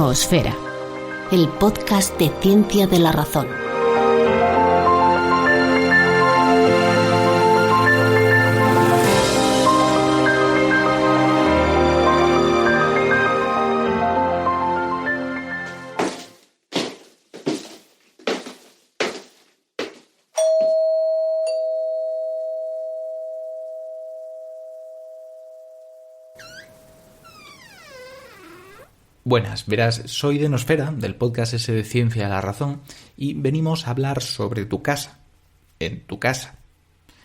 Noosfera, el podcast de Ciencia de la Razón. Buenas, verás, soy de Noosfera, del podcast ese de Ciencia de la Razón, y venimos a hablar sobre tu casa. En tu casa.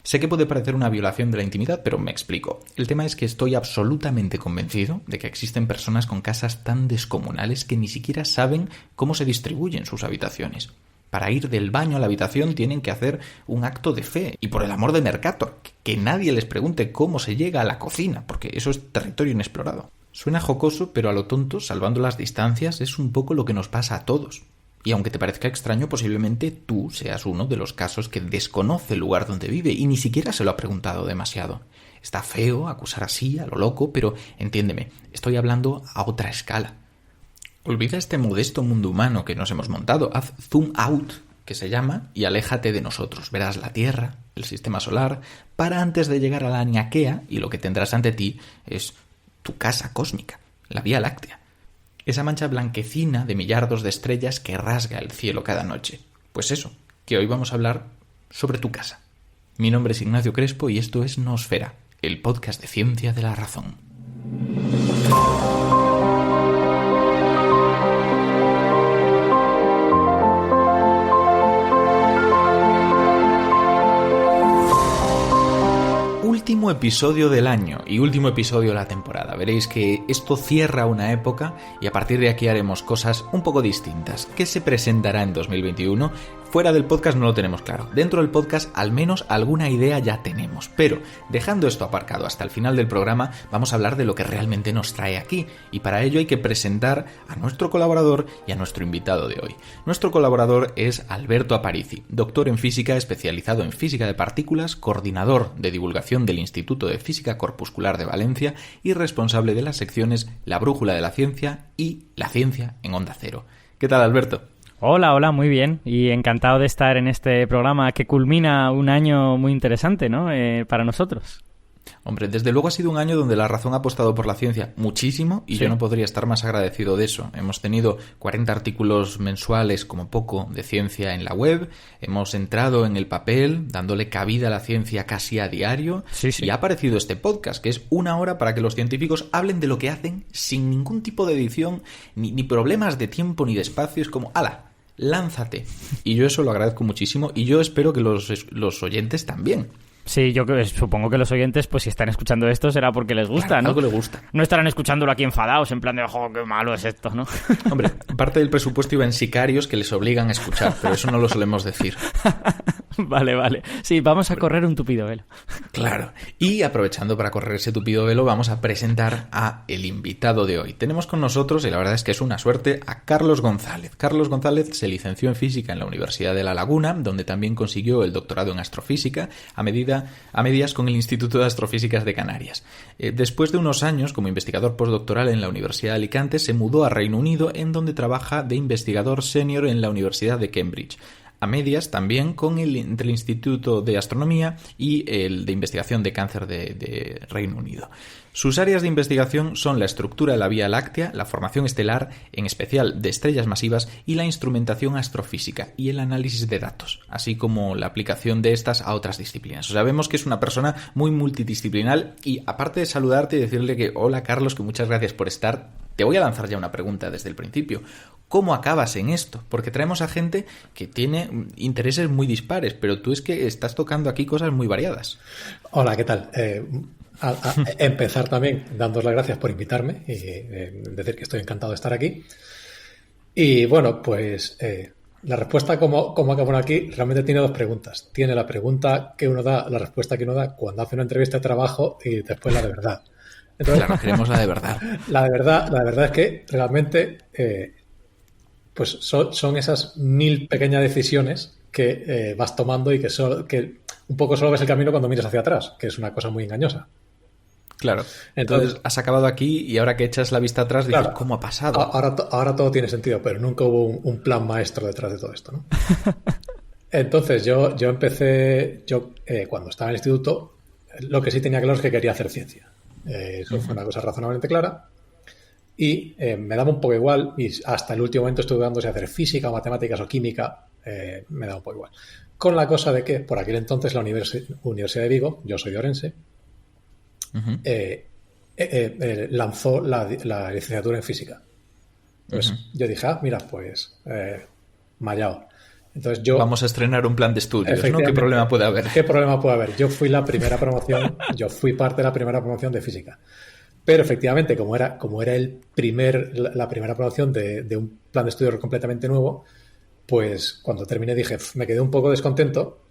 Sé que puede parecer una violación de la intimidad, pero me explico. El tema es que estoy absolutamente convencido de que existen personas con casas tan descomunales que ni siquiera saben cómo se distribuyen sus habitaciones. Para ir del baño a la habitación tienen que hacer un acto de fe, y por el amor de Mercator, que nadie les pregunte cómo se llega a la cocina, porque eso es territorio inexplorado. Suena jocoso, pero a lo tonto, salvando las distancias, es un poco lo que nos pasa a todos. Y aunque te parezca extraño, posiblemente tú seas uno de los casos que desconoce el lugar donde vive y ni siquiera se lo ha preguntado demasiado. Está feo acusar así, a lo loco, pero entiéndeme, estoy hablando a otra escala. Olvida este modesto mundo humano que nos hemos montado, haz zoom out, que se llama, y aléjate de nosotros. Verás la Tierra, el sistema solar, para antes de llegar a la Niaquea, y lo que tendrás ante ti es tu casa cósmica, la Vía Láctea. Esa mancha blanquecina de millardos de estrellas que rasga el cielo cada noche. Pues eso, que hoy vamos a hablar sobre tu casa. Mi nombre es Ignacio Crespo y esto es Noosfera, el podcast de Ciencia de la Razón. Último episodio del año y último episodio de la temporada. Veréis que esto cierra una época y a partir de aquí haremos cosas un poco distintas. ¿Qué se presentará en 2021? Fuera del podcast no lo tenemos claro. Dentro del podcast al menos alguna idea ya tenemos. Pero dejando esto aparcado hasta el final del programa, vamos a hablar de lo que realmente nos trae aquí. Y para ello hay que presentar a nuestro colaborador y a nuestro invitado de hoy. Nuestro colaborador es Alberto Aparici, doctor en física especializado en física de partículas, coordinador de divulgación del Instituto de Física Corpuscular de Valencia y responsable de las secciones La Brújula de la Ciencia y La Ciencia en Onda Cero. ¿Qué tal, Alberto? Hola, muy bien. Y encantado de estar en este programa que culmina un año muy interesante, ¿no? Para nosotros. Hombre, desde luego ha sido un año donde la razón ha apostado por la ciencia muchísimo y sí. Yo no podría estar más agradecido de eso. Hemos tenido 40 artículos mensuales como poco de ciencia en la web, hemos entrado en el papel dándole cabida a la ciencia casi a diario y ha aparecido este podcast que es una hora para que los científicos hablen de lo que hacen sin ningún tipo de edición ni problemas de tiempo ni de espacio. Es como, ¡hala! Lánzate. Y yo eso lo agradezco muchísimo y yo espero que los oyentes también. Sí, yo supongo que los oyentes, pues si están escuchando esto será porque les gusta, claro, ¿no? Algo les gusta. No estarán escuchándolo aquí enfadados, en plan de, ¡oh, qué malo es esto!, ¿no? Hombre, parte del presupuesto iba en sicarios que les obligan a escuchar, pero eso no lo solemos decir. Vale. Sí, vamos a correr un tupido velo. Claro. Y aprovechando para correr ese tupido velo, vamos a presentar a el invitado de hoy. Tenemos con nosotros, y la verdad es que es una suerte, a Carlos González. Carlos González se licenció en física en la Universidad de La Laguna, donde también consiguió el doctorado en astrofísica a medias con el Instituto de Astrofísicas de Canarias. Después de unos años como investigador postdoctoral en la Universidad de Alicante, se mudó a Reino Unido, en donde trabaja de investigador senior en la Universidad de Cambridge. A medias también entre el Instituto de Astronomía y el de Investigación de Cáncer de Reino Unido. Sus áreas de investigación son la estructura de la Vía Láctea, la formación estelar, en especial de estrellas masivas, y la instrumentación astrofísica y el análisis de datos, así como la aplicación de estas a otras disciplinas. O sea, vemos que es una persona muy multidisciplinar y aparte de saludarte y decirle que hola Carlos, que muchas gracias por estar, te voy a lanzar ya una pregunta desde el principio. ¿Cómo acabas en esto? Porque traemos a gente que tiene intereses muy dispares, pero tú es que estás tocando aquí cosas muy variadas. Hola, ¿qué tal? A empezar también dándos las gracias por invitarme y decir que estoy encantado de estar aquí. Y bueno, pues la respuesta como acabo aquí realmente tiene dos preguntas. Tiene la pregunta que uno da, la respuesta que uno da cuando hace una entrevista de trabajo y después la de verdad. Entonces, claro, queremos la de verdad. La de verdad es que realmente pues son esas 1000 pequeñas decisiones que vas tomando y que un poco solo ves el camino cuando miras hacia atrás, que es una cosa muy engañosa. Claro. Entonces has acabado aquí y ahora que echas la vista atrás dices, claro, ¿cómo ha pasado? Ahora todo tiene sentido, pero nunca hubo un plan maestro detrás de todo esto, ¿no? Entonces yo empecé, cuando estaba en el instituto, lo que sí tenía claro es que quería hacer ciencia. Eso fue una cosa razonablemente clara. Y me daba un poco igual, y hasta el último momento estuve dudando si hacer física, o matemáticas o química, me daba un poco igual. Con la cosa de que por aquel entonces la Universidad de Vigo, yo soy de Orense, lanzó la licenciatura en física. Pues yo dije, mira, pues mallao. Entonces vamos a estrenar un plan de estudios, ¿no? ¿Qué problema puede haber? ¿Qué problema puede haber? Yo fui la primera promoción, yo fui parte de la primera promoción de física. Pero efectivamente, como era la primera promoción de un plan de estudios completamente nuevo, pues cuando terminé dije, me quedé un poco descontento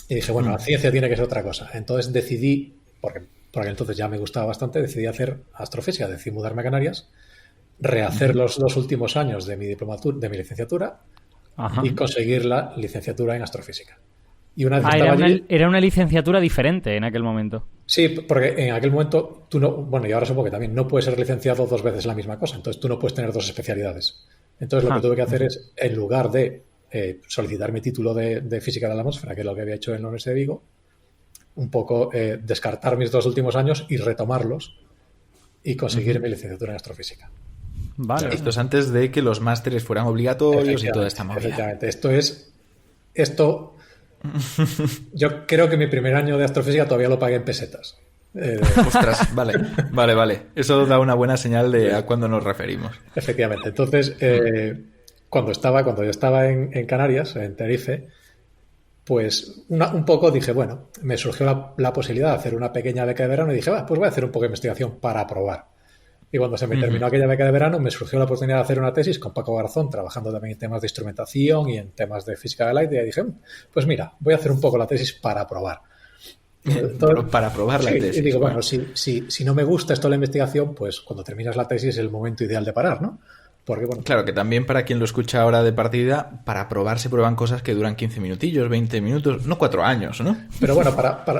y dije, bueno, la ciencia tiene que ser otra cosa. Entonces decidí, porque por aquel entonces ya me gustaba bastante, decidí hacer astrofísica, decidí mudarme a Canarias, rehacer los 2 últimos años de mi licenciatura y conseguir la licenciatura en astrofísica. Y una vez era una licenciatura diferente en aquel momento. Sí, porque en aquel momento tú no, bueno, y ahora supongo que también no puedes ser licenciado 2 veces la misma cosa, entonces tú no puedes tener 2 especialidades. Entonces lo que tuve que hacer es, en lugar de solicitar mi título de física de la atmósfera, que es lo que había hecho en la Universidad de Vigo, un poco descartar mis 2 últimos años y retomarlos y conseguir mi licenciatura en astrofísica. Vale. Esto es antes de que los másteres fueran obligatorios y toda esta movida. Efectivamente. Esto yo creo que mi primer año de astrofísica todavía lo pagué en pesetas. Ostras, vale. Eso da una buena señal de a cuándo nos referimos. Efectivamente. Entonces, cuando yo estaba en Canarias, en Tenerife, pues un poco dije, bueno, me surgió la posibilidad de hacer una pequeña beca de verano y dije, pues voy a hacer un poco de investigación para probar. Y cuando se me terminó aquella beca de verano, me surgió la oportunidad de hacer una tesis con Paco Garzón, trabajando también en temas de instrumentación y en temas de física del aire. Y dije, pues mira, voy a hacer un poco la tesis para probar. Entonces, para probar la tesis. Y digo, bueno, si no me gusta esto de la investigación, pues cuando terminas la tesis es el momento ideal de parar, ¿no? Porque, bueno, claro, que también para quien lo escucha ahora de partida, para probar se prueban cosas que duran 15 minutillos, 20 minutos, no 4 años, ¿no? Pero bueno,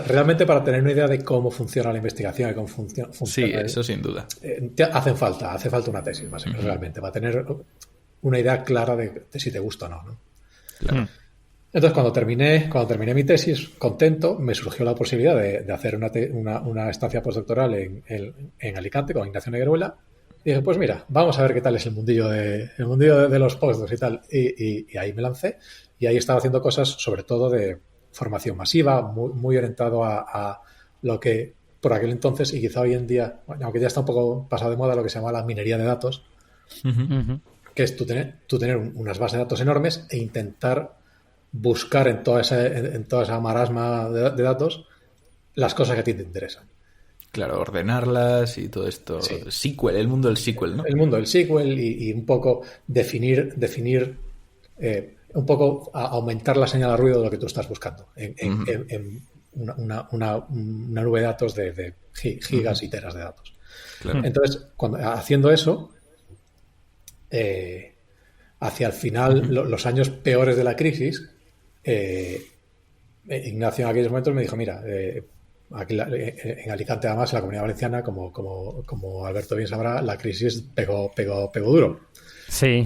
realmente para tener una idea de cómo funciona la investigación y cómo funciona... Sí, eso sin duda. Hace falta una tesis, básicamente, realmente, para tener una idea clara de si te gusta o no. Claro. Entonces, cuando terminé mi tesis, contento, me surgió la posibilidad de hacer una estancia postdoctoral en Alicante con Ignacio Negueruela. Y dije, pues mira, vamos a ver qué tal es el mundillo de los postdocs y tal. Y ahí me lancé. Y ahí estaba haciendo cosas, sobre todo de formación masiva, muy orientado a lo que por aquel entonces, y quizá hoy en día, aunque ya está un poco pasado de moda, lo que se llama la minería de datos, que es tú tener unas bases de datos enormes e intentar buscar en toda esa marasma de datos las cosas que a ti te interesan. Claro, ordenarlas y todo esto. Sí. SQL, el mundo del SQL, ¿no? El mundo del SQL y un poco definir un poco aumentar la señal de ruido de lo que tú estás buscando en una nube de datos de gigas y teras de datos. Claro. Entonces, haciendo eso, hacia el final, los años peores de la crisis, Ignacio en aquellos momentos me dijo, mira, aquí en Alicante, además, en la Comunidad Valenciana, como Alberto bien sabrá, la crisis pegó duro. Sí,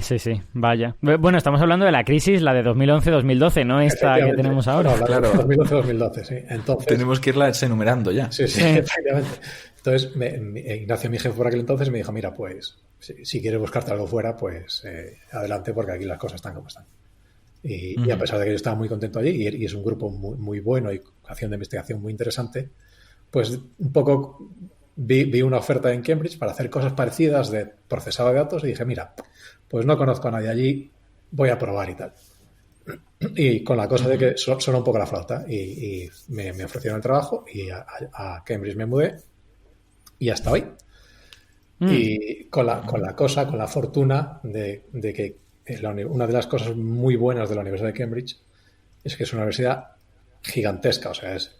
vaya. Bueno, estamos hablando de la crisis, la de 2011-2012, no esta que tenemos ahora. No, claro. 2011-2012, sí. Entonces, tenemos que irlas enumerando ya. Sí, efectivamente. Entonces, Ignacio, mi jefe por aquel entonces, me dijo, mira, pues, si quieres buscarte algo fuera, pues adelante, porque aquí las cosas están como están. Y a pesar de que yo estaba muy contento allí, y es un grupo muy, muy bueno y haciendo investigación muy interesante, pues un poco vi una oferta en Cambridge para hacer cosas parecidas de procesado de datos y dije, mira, pues no conozco a nadie allí, voy a probar y tal. Y con la cosa de que suena un poco la flauta y me ofrecieron el trabajo y a Cambridge me mudé y hasta hoy. Y con la fortuna de que una de las cosas muy buenas de la Universidad de Cambridge es que es una universidad gigantesca, o sea, es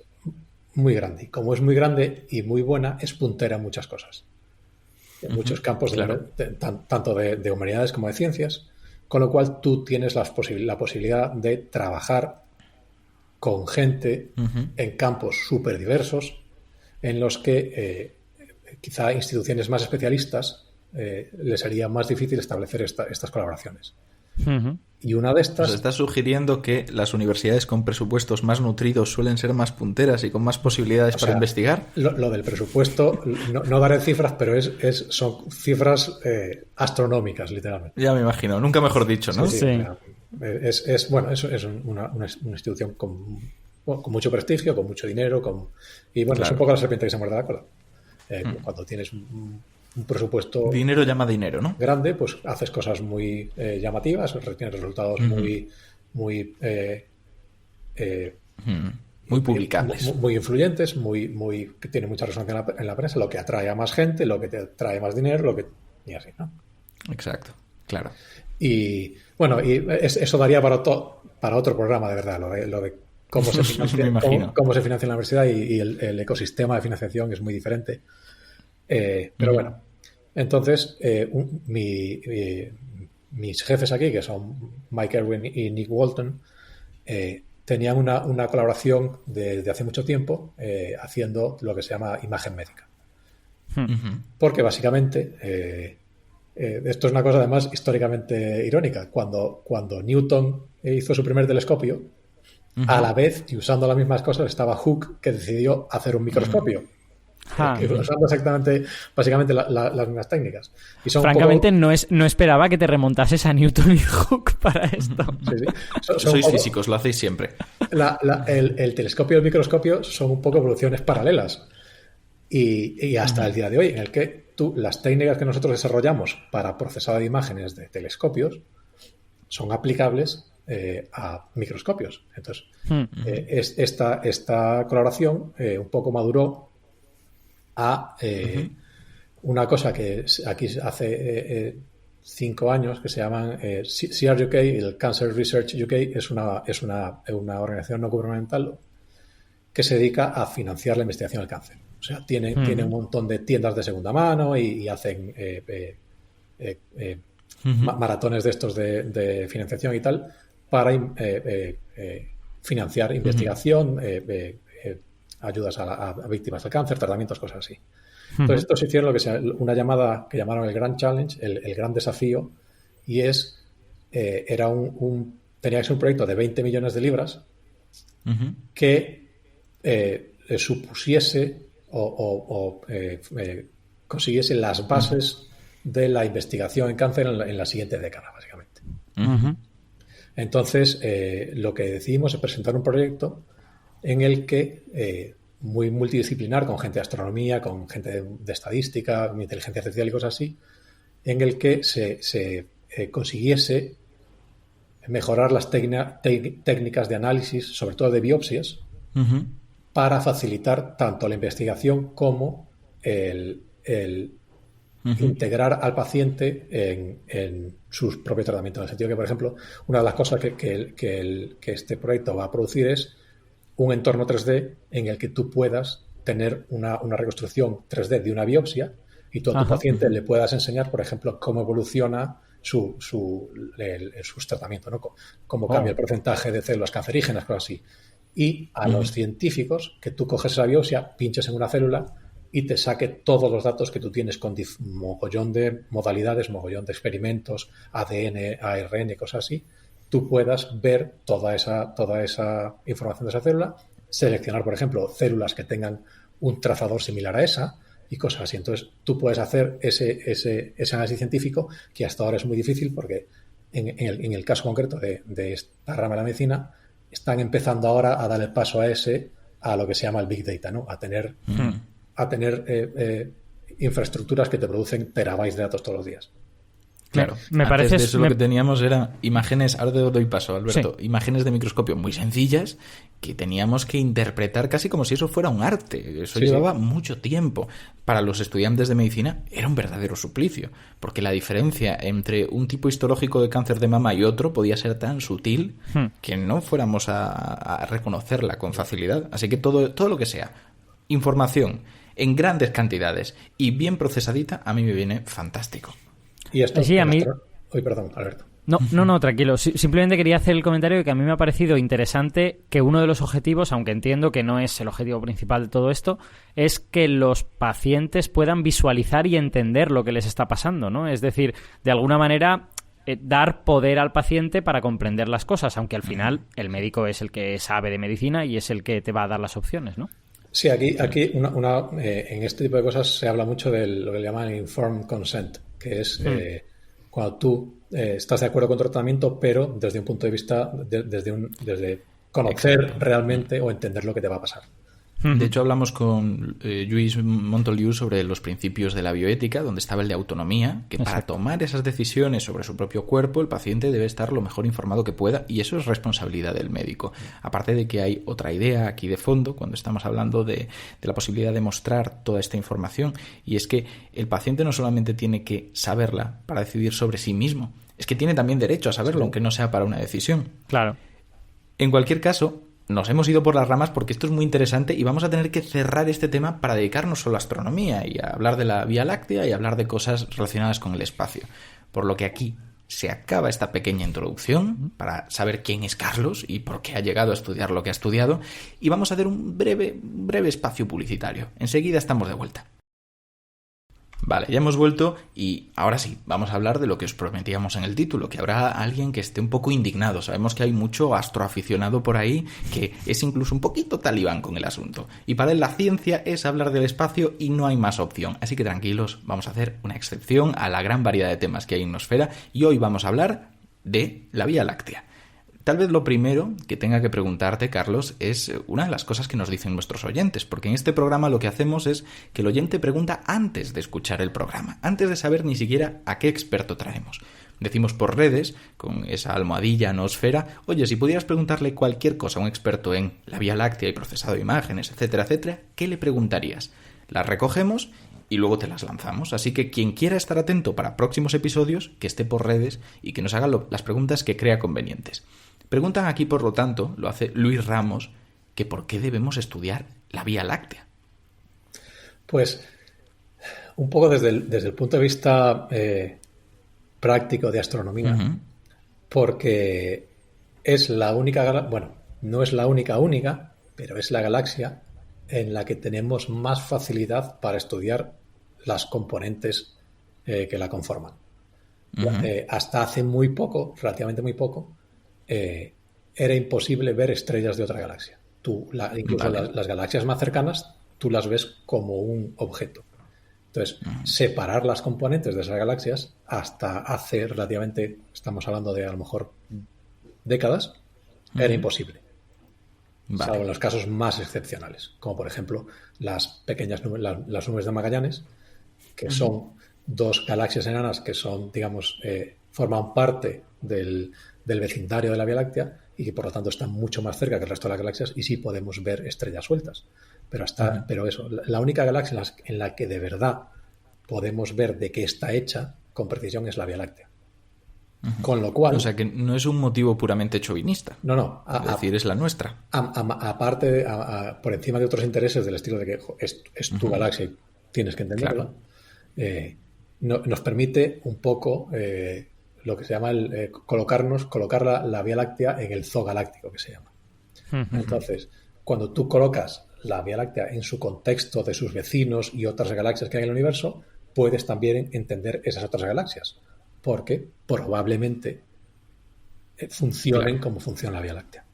muy grande. Y como es muy grande y muy buena, es puntera en muchas cosas. En muchos campos, claro, tanto de humanidades como de ciencias, con lo cual tú tienes la posibilidad de trabajar con gente en campos súper diversos en los que quizá instituciones más especialistas les sería más difícil establecer estas colaboraciones. Uh-huh. Y una de estas... Nos estás sugiriendo que las universidades con presupuestos más nutridos suelen ser más punteras y con más posibilidades para investigar. Lo del presupuesto, no daré cifras, pero son cifras astronómicas, literalmente. Ya me imagino, nunca mejor dicho, ¿no? Sí. Es una institución con mucho prestigio, con mucho dinero, y bueno, Claro. es un poco la serpiente que se muerde la cola. Cuando tienes un presupuesto Dinero llama dinero, ¿no? grande, pues haces cosas muy llamativas, tienes resultados muy publicables. muy influyentes, que tienen mucha resonancia en la prensa, lo que atrae a más gente, lo que te trae más dinero, y así, ¿no? Exacto, claro. Y bueno, eso daría para otro programa, de verdad, lo de cómo se financia, Me imagino. cómo se financia en la universidad y el ecosistema de financiación es muy diferente. Pero bueno, entonces mis jefes aquí, que son Mike Irwin y Nick Walton, tenían una colaboración desde hace mucho tiempo haciendo lo que se llama imagen médica. Uh-huh. Porque básicamente esto es una cosa además históricamente irónica. Cuando Newton hizo su primer telescopio, a la vez y usando las mismas cosas estaba Hooke, que decidió hacer un microscopio. Usando básicamente las mismas técnicas. Y son francamente, no esperaba que te remontases a Newton y Hooke para esto. Sí. Sois físicos, lo hacéis siempre. El telescopio y el microscopio son un poco evoluciones paralelas. Y hasta el día de hoy, en el que las técnicas que nosotros desarrollamos para procesado de imágenes de telescopios son aplicables a microscopios. Entonces, esta colaboración un poco maduró a una cosa que aquí hace 5 años, que se llaman CR UK, el Cancer Research UK, es una organización no gubernamental que se dedica a financiar la investigación del cáncer. O sea, tiene un montón de tiendas de segunda mano y hacen maratones de estos de financiación y tal para financiar investigación, ayudas a víctimas del cáncer, tratamientos, cosas así. Entonces, estos hicieron una llamada que llamaron el Grand Challenge, el gran desafío, y tenía que ser un proyecto de 20 millones de libras que supusiese o consiguiese las bases de la investigación en cáncer en la siguiente década, básicamente. Entonces, lo que decidimos es presentar un proyecto en el que, muy multidisciplinar, con gente de astronomía, con gente de estadística, de inteligencia artificial y cosas así, en el que se consiguiese mejorar las técnicas de análisis, sobre todo de biopsias, para facilitar tanto la investigación como el integrar al paciente en sus propios tratamientos. En el sentido que, por ejemplo, una de las cosas que este proyecto va a producir es un entorno 3D en el que tú puedas tener una reconstrucción 3D de una biopsia y tú a tu paciente le puedas enseñar, por ejemplo, cómo evoluciona sus tratamientos, ¿no? Cómo cambia el porcentaje de células cancerígenas, cosas así. Y a los científicos, que tú coges esa biopsia, pinches en una célula y te saque todos los datos que tú tienes con mogollón de modalidades, mogollón de experimentos, ADN, ARN, cosas así, tú puedas ver toda esa información de esa célula, seleccionar, por ejemplo, células que tengan un trazador similar a esa y cosas así. Entonces, tú puedes hacer ese análisis científico que hasta ahora es muy difícil porque en el caso concreto de esta rama de la medicina están empezando ahora a dar el paso a lo que se llama el Big Data, ¿no? A tener infraestructuras que te producen terabytes de datos todos los días. Claro, me parece de eso lo que teníamos era imágenes, ahora te doy paso, Alberto, imágenes de microscopio muy sencillas que teníamos que interpretar casi como si eso fuera un arte. Eso llevaba mucho tiempo. Para los estudiantes de medicina era un verdadero suplicio, porque la diferencia entre un tipo histológico de cáncer de mama y otro podía ser tan sutil que no fuéramos a reconocerla con facilidad. Así que todo lo que sea información en grandes cantidades y bien procesadita, a mí me viene fantástico. Y esto, sí, a mí... Perdón, Alberto. No, tranquilo. Simplemente quería hacer el comentario de que a mí me ha parecido interesante que uno de los objetivos, aunque entiendo que no es el objetivo principal de todo esto, es que los pacientes puedan visualizar y entender lo que les está pasando, ¿no? Es decir, de alguna manera dar poder al paciente para comprender las cosas, aunque al final el médico es el que sabe de medicina y es el que te va a dar las opciones, ¿no? Sí, aquí en este tipo de cosas se habla mucho de lo que le llaman informed consent, que es cuando tú estás de acuerdo con tu tratamiento, pero desde un punto de vista, desde conocer realmente o entender lo que te va a pasar. De hecho, hablamos con Lluís Montoliu sobre los principios de la bioética, donde estaba el de autonomía, que para tomar esas decisiones sobre su propio cuerpo, el paciente debe estar lo mejor informado que pueda, y eso es responsabilidad del médico. Aparte de que hay otra idea aquí de fondo, cuando estamos hablando de la posibilidad de mostrar toda esta información, y es que el paciente no solamente tiene que saberla para decidir sobre sí mismo, es que tiene también derecho a saberlo, aunque no sea para una decisión. Claro. En cualquier caso, nos hemos ido por las ramas porque esto es muy interesante y vamos a tener que cerrar este tema para dedicarnos solo a astronomía y a hablar de la Vía Láctea y a hablar de cosas relacionadas con el espacio. Por lo que aquí se acaba esta pequeña introducción para saber quién es Carlos y por qué ha llegado a estudiar lo que ha estudiado, y vamos a hacer un breve espacio publicitario. Enseguida estamos de vuelta. Vale, ya hemos vuelto y ahora sí, vamos a hablar de lo que os prometíamos en el título, que habrá alguien que esté un poco indignado. Sabemos que hay mucho astroaficionado por ahí que es incluso un poquito talibán con el asunto. Y para él la ciencia es hablar del espacio y no hay más opción. Así que tranquilos, vamos a hacer una excepción a la gran variedad de temas que hay en Nosfera y hoy vamos a hablar de la Vía Láctea. Tal vez lo primero que tenga que preguntarte, Carlos, es una de las cosas que nos dicen nuestros oyentes, porque en este programa lo que hacemos es que el oyente pregunta antes de escuchar el programa, antes de saber ni siquiera a qué experto traemos. Decimos por redes, con esa almohadilla Nosfera, oye, si pudieras preguntarle cualquier cosa a un experto en la Vía Láctea y procesado de imágenes, etcétera, etcétera, ¿qué le preguntarías? Las recogemos y luego te las lanzamos. Así que quien quiera estar atento para próximos episodios, que esté por redes y que nos haga las preguntas que crea convenientes. Preguntan aquí, por lo tanto, lo hace Luis Ramos, que por qué debemos estudiar la Vía Láctea. Pues un poco desde el punto de vista práctico de astronomía, porque es la única, no es la única, pero es la galaxia en la que tenemos más facilidad para estudiar las componentes que la conforman. Hasta hace muy poco, relativamente muy poco, era imposible ver estrellas de otra galaxia. Incluso las galaxias más cercanas, tú las ves como un objeto. Entonces, separar las componentes de esas galaxias hasta hace relativamente, estamos hablando de a lo mejor décadas, era imposible. Salvo en los casos más excepcionales, como por ejemplo las pequeñas las nubes de Magallanes, que son dos galaxias enanas que son, digamos, forman parte del vecindario de la Vía Láctea y que por lo tanto están mucho más cerca que el resto de las galaxias y sí podemos ver estrellas sueltas. Pero eso, la única galaxia en la que de verdad podemos ver de qué está hecha con precisión es la Vía Láctea. Con lo cual... O sea que no es un motivo puramente chauvinista. No. Es decir, es la nuestra. Aparte, por encima de otros intereses del estilo de que es tu galaxia y tienes que entenderla, nos permite un poco... lo que se llama colocar la Vía Láctea en el zoo galáctico, que se llama. Entonces, cuando tú colocas la Vía Láctea en su contexto de sus vecinos y otras galaxias que hay en el universo, puedes también entender esas otras galaxias, porque probablemente funcionen como funciona la Vía Láctea.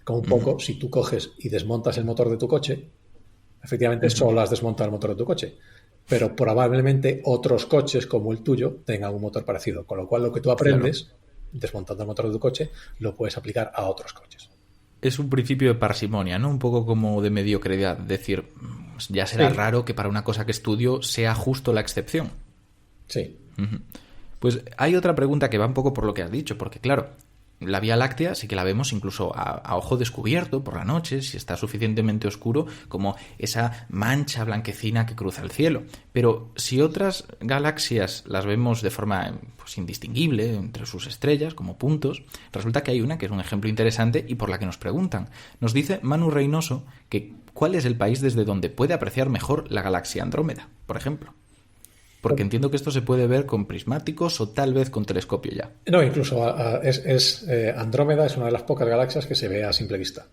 Como un poco, si tú coges y desmontas el motor de tu coche, efectivamente solo has desmontado el motor de tu coche, pero probablemente otros coches como el tuyo tengan un motor parecido, con lo cual lo que tú aprendes desmontando el motor de tu coche lo puedes aplicar a otros coches. Es un principio de parsimonia, ¿no? Un poco como de mediocridad, decir, ya será raro que para una cosa que estudio sea justo la excepción. Sí. Pues hay otra pregunta que va un poco por lo que has dicho, porque claro, la Vía Láctea sí que la vemos incluso a ojo descubierto por la noche, si está suficientemente oscuro, como esa mancha blanquecina que cruza el cielo. Pero si otras galaxias las vemos de forma indistinguible entre sus estrellas, como puntos, resulta que hay una que es un ejemplo interesante y por la que nos preguntan. Nos dice Manu Reynoso que ¿cuál es el país desde donde puede apreciar mejor la galaxia Andrómeda, por ejemplo? Porque entiendo que esto se puede ver con prismáticos o tal vez con telescopio ya. No, incluso Andrómeda es una de las pocas galaxias que se ve a simple vista.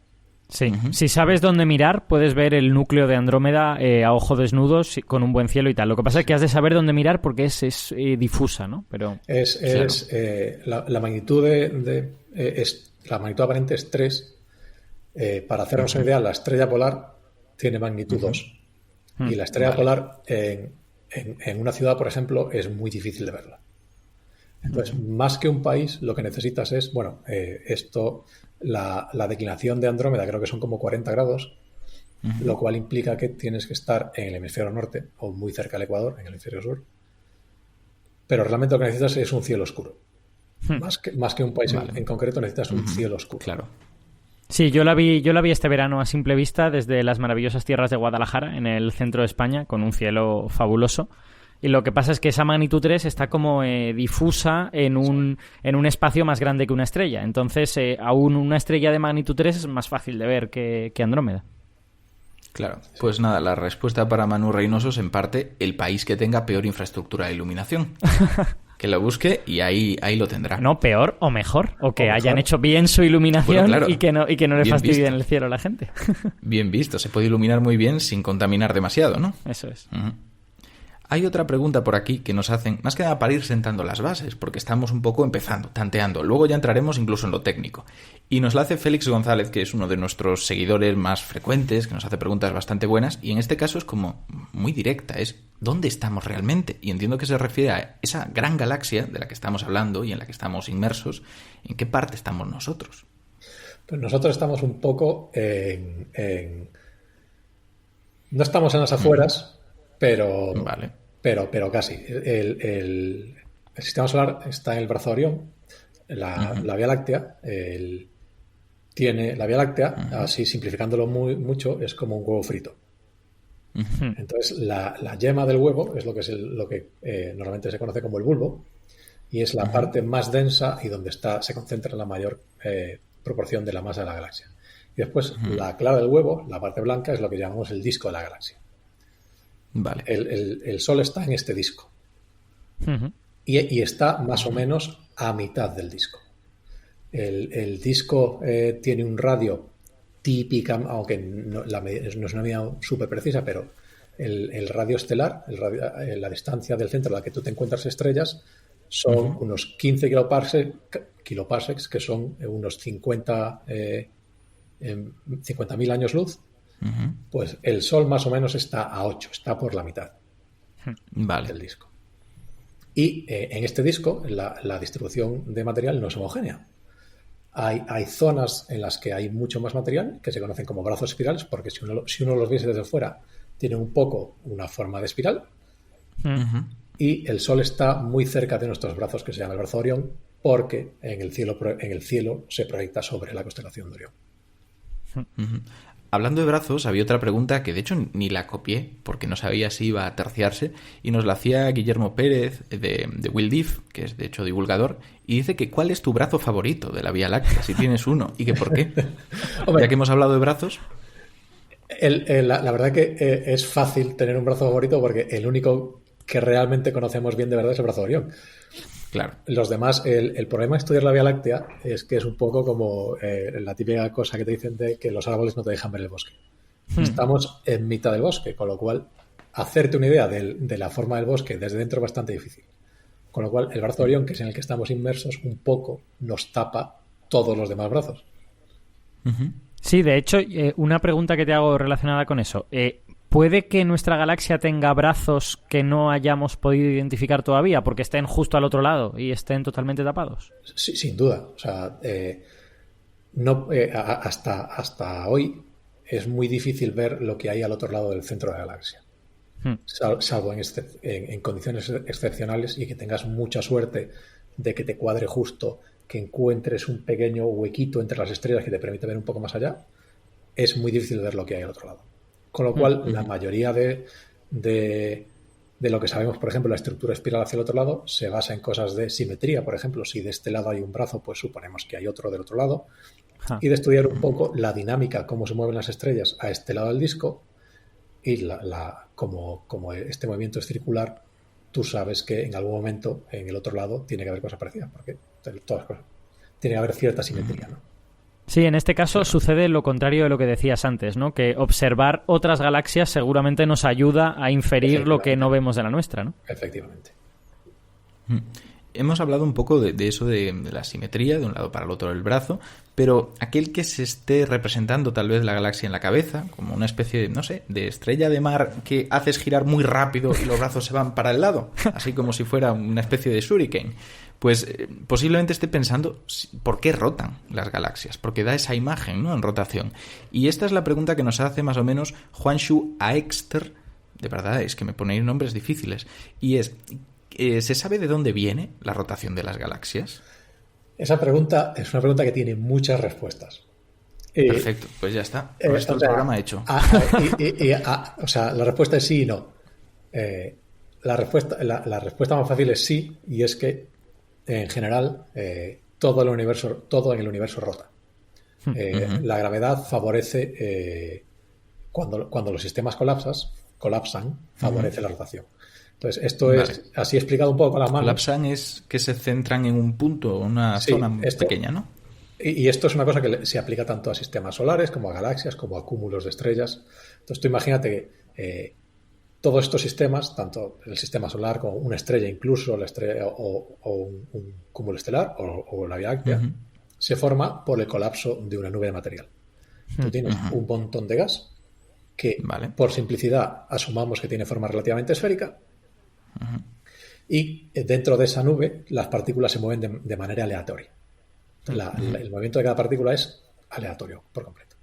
Sí, si sabes dónde mirar, puedes ver el núcleo de Andrómeda a ojo desnudo con un buen cielo y tal. Lo que pasa es que has de saber dónde mirar porque es difusa, ¿no? Pero claro. La magnitud la magnitud aparente es 3. Para hacernos una idea, la estrella polar tiene magnitud 2. Y la estrella polar en una ciudad, por ejemplo, es muy difícil de verla. Entonces, más que un país, lo que necesitas es, la declinación de Andrómeda creo que son como 40 grados, lo cual implica que tienes que estar en el hemisferio norte o muy cerca del Ecuador, en el hemisferio sur. Pero realmente lo que necesitas es un cielo oscuro. Más que un país en concreto, necesitas un cielo oscuro. Claro. Sí, yo la vi este verano a simple vista desde las maravillosas tierras de Guadalajara, en el centro de España, con un cielo fabuloso. Y lo que pasa es que esa magnitud 3 está como difusa en un espacio más grande que una estrella. Entonces, aún una estrella de magnitud 3 es más fácil de ver que Andrómeda. Claro, pues nada, la respuesta para Manu Reynoso es en parte el país que tenga peor infraestructura de iluminación. Que lo busque y ahí lo tendrá. No, peor o mejor. O que hayan hecho bien su iluminación, bueno, claro, y que no le fastidien el cielo a la gente. Bien visto, se puede iluminar muy bien sin contaminar demasiado, ¿no? Eso es. Hay otra pregunta por aquí que nos hacen, más que nada para ir sentando las bases, porque estamos un poco empezando, tanteando. Luego ya entraremos incluso en lo técnico. Y nos la hace Félix González, que es uno de nuestros seguidores más frecuentes, que nos hace preguntas bastante buenas, y en este caso es como muy directa, es ¿dónde estamos realmente? Y entiendo que se refiere a esa gran galaxia de la que estamos hablando y en la que estamos inmersos. ¿En qué parte estamos nosotros? Pues nosotros estamos un poco no estamos en las afueras, pero casi. El sistema solar está en el brazo de Orión. La Vía Láctea la Vía Láctea, así simplificándolo mucho, es como un huevo frito. Entonces, la yema del huevo es lo que normalmente se conoce como el bulbo, y es la parte más densa y donde se concentra la mayor proporción de la masa de la galaxia. Y después, la clara del huevo, la parte blanca, es lo que llamamos el disco de la galaxia. Vale. El Sol está en este disco. Y está más o menos a mitad del disco. El disco tiene un radio típica, aunque no es una medida súper precisa, pero el radio estelar, la distancia del centro a la que tú te encuentras estrellas, son unos 15 kiloparsecs, que son unos 50.000 años luz. Pues el Sol más o menos está a 8, está por la mitad del disco. Y en este disco la distribución de material no es homogénea. Hay zonas en las que hay mucho más material, que se conocen como brazos espirales, porque si uno los viese desde fuera, tienen un poco una forma de espiral. Y el Sol está muy cerca de nuestros brazos, que se llama el brazo de Orión, porque en el cielo se proyecta sobre la constelación de Orión. Hablando de brazos, había otra pregunta que de hecho ni la copié porque no sabía si iba a terciarse, y nos la hacía Guillermo Pérez de Will Diff, que es de hecho divulgador, y dice que ¿cuál es tu brazo favorito de la Vía Láctea? Si tienes uno, y que por qué. Hombre, ya que hemos hablado de brazos. La verdad que es fácil tener un brazo favorito porque el único que realmente conocemos bien de verdad es el brazo de Orión. Claro. Los demás, el problema de estudiar la Vía Láctea es que es un poco como la típica cosa que te dicen de que los árboles no te dejan ver el bosque. Estamos en mitad del bosque, con lo cual hacerte una idea de la forma del bosque desde dentro es bastante difícil. Con lo cual el brazo de Orión, que es en el que estamos inmersos, un poco nos tapa todos los demás brazos. Sí, de hecho, una pregunta que te hago relacionada con eso. ¿Puede que nuestra galaxia tenga brazos que no hayamos podido identificar todavía porque estén justo al otro lado y estén totalmente tapados? Sí, sin duda. O sea, hasta hoy es muy difícil ver lo que hay al otro lado del centro de la galaxia. Salvo en condiciones excepcionales y que tengas mucha suerte de que te cuadre justo, que encuentres un pequeño huequito entre las estrellas que te permite ver un poco más allá. Es muy difícil ver lo que hay al otro lado. Con lo cual, la mayoría de lo que sabemos, por ejemplo, la estructura espiral hacia el otro lado, se basa en cosas de simetría. Por ejemplo, si de este lado hay un brazo, pues suponemos que hay otro del otro lado. Y de estudiar un poco la dinámica, cómo se mueven las estrellas a este lado del disco, y como este movimiento es circular, tú sabes que en algún momento en el otro lado tiene que haber cosas parecidas, porque todas las cosas tiene que haber cierta simetría, ¿no? Sí, en este caso sucede lo contrario de lo que decías antes, ¿no? Que observar otras galaxias seguramente nos ayuda a inferir lo que no vemos de la nuestra, ¿no? Efectivamente. Hemos hablado un poco de eso de la simetría de un lado para el otro del brazo, pero aquel que se esté representando tal vez la galaxia en la cabeza, como una especie de, no sé, de estrella de mar que haces girar muy rápido y los brazos se van para el lado, así como si fuera una especie de shuriken, pues posiblemente esté pensando ¿por qué rotan las galaxias? Porque da esa imagen, ¿no?, en rotación. Y esta es la pregunta que nos hace más o menos Juanshu Aexter, de verdad es que me ponéis nombres difíciles, y es... ¿se sabe de dónde viene la rotación de las galaxias? Esa pregunta es una pregunta que tiene muchas respuestas. Perfecto, pues ya está. Con esto el programa hecho. O sea, la respuesta es sí y no. La respuesta más fácil es sí, y es que en general todo en el universo rota. La gravedad favorece, cuando los sistemas colapsan, favorece la rotación. Entonces, esto es así explicado un poco con las manos. Colapsan es que se centran en un punto, una zona pequeña, ¿no? Y esto es una cosa que se aplica tanto a sistemas solares como a galaxias, como a cúmulos de estrellas. Entonces, tú imagínate que todos estos sistemas, tanto el sistema solar como una estrella, incluso la estrella o un cúmulo estelar o la Vía Láctea, se forma por el colapso de una nube de material. Tú tienes un montón de gas que, por simplicidad, asumamos que tiene forma relativamente esférica. Y dentro de esa nube las partículas se mueven de manera aleatoria. El movimiento de cada partícula es aleatorio por completo.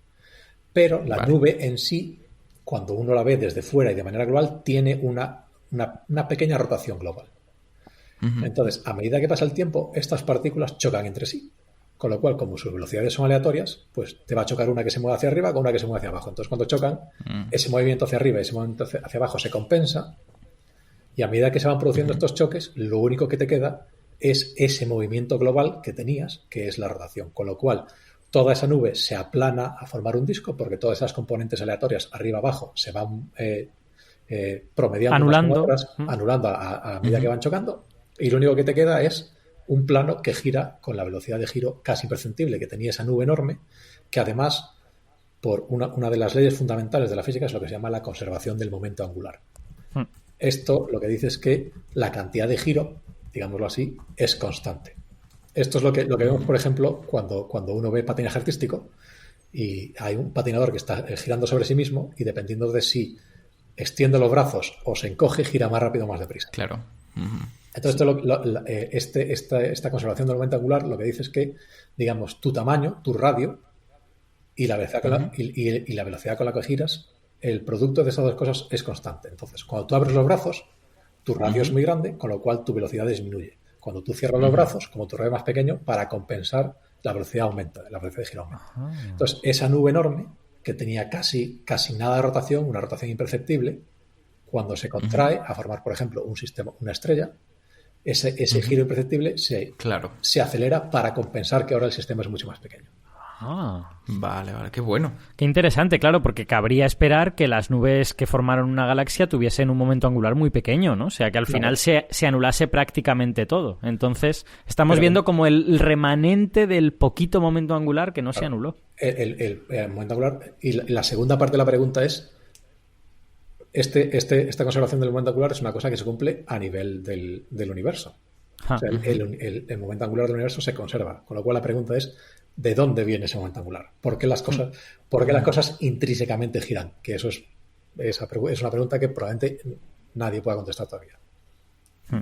Pero la nube en sí, cuando uno la ve desde fuera y de manera global, tiene una pequeña rotación global. Entonces, a medida que pasa el tiempo, estas partículas chocan entre sí. Con lo cual, como sus velocidades son aleatorias, pues te va a chocar una que se mueve hacia arriba con una que se mueve hacia abajo. Entonces, cuando chocan, ese movimiento hacia arriba y ese movimiento hacia abajo se compensa. Y a medida que se van produciendo estos choques, lo único que te queda es ese movimiento global que tenías, que es la rotación. Con lo cual, toda esa nube se aplana a formar un disco, porque todas esas componentes aleatorias, arriba abajo, se van promediando, anulando a medida que van chocando. Y lo único que te queda es un plano que gira con la velocidad de giro casi imperceptible que tenía esa nube enorme, que además, por una de las leyes fundamentales de la física, es lo que se llama la conservación del momento angular. Esto lo que dice es que la cantidad de giro, digámoslo así, es constante. Esto es lo que vemos, por ejemplo, cuando uno ve patinaje artístico y hay un patinador que está girando sobre sí mismo y dependiendo de si extiende los brazos o se encoge, gira más rápido o más deprisa. Claro. Entonces, esta conservación del momento angular lo que dice es que, digamos, tu tamaño, tu radio y la velocidad la velocidad con la que giras, el producto de esas dos cosas es constante. Entonces, cuando tú abres los brazos, tu radio es muy grande, con lo cual tu velocidad disminuye. Cuando tú cierras los brazos, como tu radio es más pequeño, para compensar, la velocidad aumenta, la velocidad de giro aumenta. Entonces, esa nube enorme, que tenía casi nada de rotación, una rotación imperceptible, cuando se contrae a formar, por ejemplo, un sistema, una estrella, ese giro imperceptible se acelera para compensar que ahora el sistema es mucho más pequeño. Vale, qué bueno. Qué interesante, claro, porque cabría esperar que las nubes que formaron una galaxia tuviesen un momento angular muy pequeño, ¿no? O sea, que al final se anulase prácticamente todo. Entonces, estamos viendo como el remanente del poquito momento angular que no se anuló. El momento angular. Y la segunda parte de la pregunta es, esta conservación del momento angular es una cosa que se cumple a nivel del universo. O sea, el momento angular del universo se conserva. Con lo cual la pregunta es, ¿de dónde viene ese momento angular? ¿Por qué las cosas intrínsecamente giran? Que eso es una pregunta que probablemente nadie pueda contestar todavía.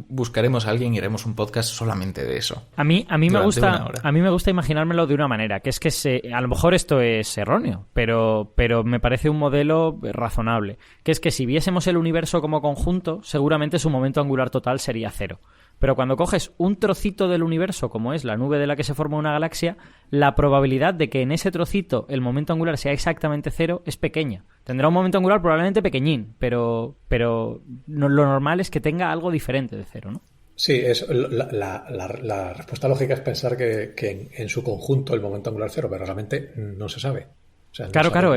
Buscaremos a alguien y haremos un podcast solamente de eso. A mí me gusta imaginármelo de una manera, que es que a lo mejor esto es erróneo, pero me parece un modelo razonable, que es que si viésemos el universo como conjunto, seguramente su momento angular total sería 0. Pero cuando coges un trocito del universo, como es la nube de la que se forma una galaxia, la probabilidad de que en ese trocito el momento angular sea exactamente 0 es pequeña. Tendrá un momento angular probablemente pequeñín, pero lo normal es que tenga algo diferente de 0, ¿no? Sí, la respuesta lógica es pensar que en su conjunto el momento angular es 0, pero realmente no se sabe. O sea, claro,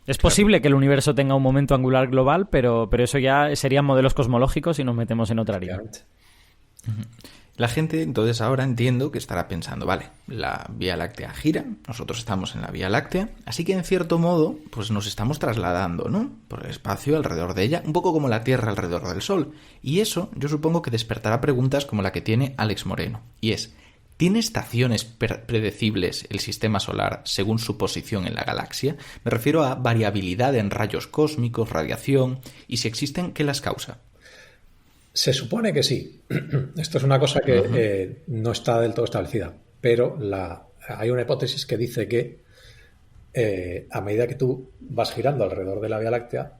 Es posible que el universo tenga un momento angular global, pero eso ya serían modelos cosmológicos y nos metemos en otra harina. La gente entonces ahora entiendo que estará pensando, vale, la Vía Láctea gira, nosotros estamos en la Vía Láctea, así que en cierto modo pues nos estamos trasladando, ¿no?, por el espacio alrededor de ella, un poco como la Tierra alrededor del Sol. Y eso yo supongo que despertará preguntas como la que tiene Alex Moreno, y es, ¿tiene estaciones predecibles el sistema solar según su posición en la galaxia? Me refiero a variabilidad en rayos cósmicos, radiación, y si existen, ¿qué las causa? Se supone que sí. Esto es una cosa que no está del todo establecida, pero hay una hipótesis que dice que a medida que tú vas girando alrededor de la Vía Láctea,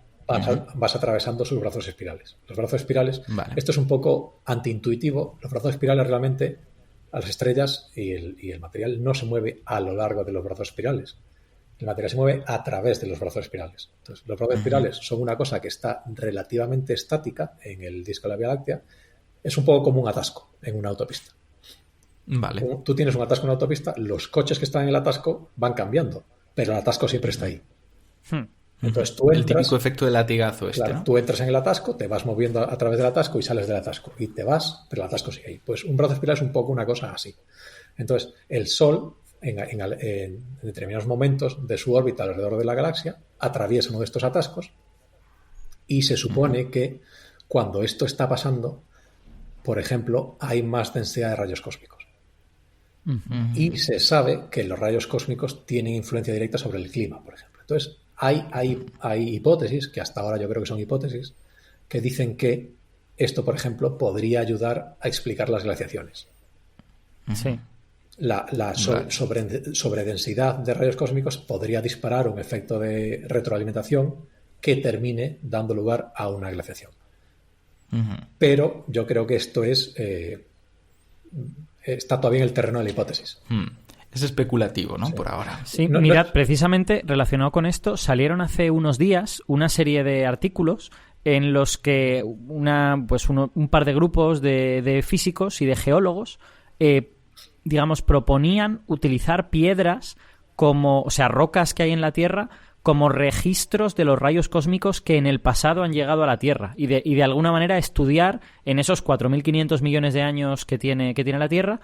vas atravesando sus brazos espirales. Los brazos espirales, esto es un poco antiintuitivo. Los brazos espirales realmente, a las estrellas y el material no se mueve a lo largo de los brazos espirales. El material se mueve a través de los brazos espirales. Entonces, los brazos espirales son una cosa que está relativamente estática en el disco de la Vía Láctea. Es un poco como un atasco en una autopista. Vale. Tú tienes un atasco en una autopista, los coches que están en el atasco van cambiando, pero el atasco siempre está ahí. Entonces tú entras... El típico efecto de latigazo claro, ¿no? Tú entras en el atasco, te vas moviendo a través del atasco y sales del atasco. Y te vas, pero el atasco sigue ahí. Pues un brazo espiral es un poco una cosa así. Entonces, el Sol... En determinados momentos de su órbita alrededor de la galaxia, atraviesa uno de estos atascos y se supone que cuando esto está pasando, por ejemplo, hay más densidad de rayos cósmicos. Y se sabe que los rayos cósmicos tienen influencia directa sobre el clima, por ejemplo. Entonces, hay hipótesis, que hasta ahora yo creo que son hipótesis, que dicen que esto, por ejemplo, podría ayudar a explicar las glaciaciones. Sí. La sobredensidad de rayos cósmicos podría disparar un efecto de retroalimentación que termine dando lugar a una glaciación. Pero yo creo que esto está todavía en el terreno de la hipótesis. Es especulativo, ¿no? Sí. Por ahora. Sí, mirad, precisamente relacionado con esto, salieron hace unos días una serie de artículos en los que un par de grupos de físicos y de geólogos digamos, proponían utilizar piedras rocas que hay en la Tierra como registros de los rayos cósmicos que en el pasado han llegado a la Tierra y de alguna manera estudiar en esos 4.500 millones de años que tiene la Tierra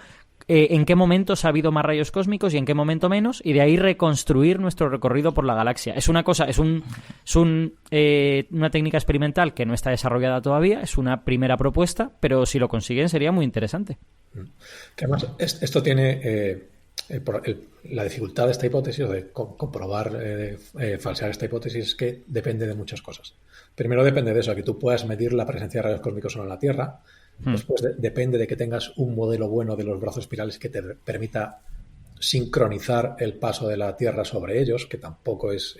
en qué momentos ha habido más rayos cósmicos y en qué momento menos, y de ahí reconstruir nuestro recorrido por la galaxia. Es una técnica experimental que no está desarrollada todavía, es una primera propuesta, pero si lo consiguen sería muy interesante. Que además esto tiene la dificultad de esta hipótesis, de comprobar, falsear esta hipótesis, es que depende de muchas cosas. Primero depende de eso, que tú puedas medir la presencia de rayos cósmicos o no en la Tierra. Después depende de que tengas un modelo bueno de los brazos espirales que te permita sincronizar el paso de la Tierra sobre ellos, que tampoco es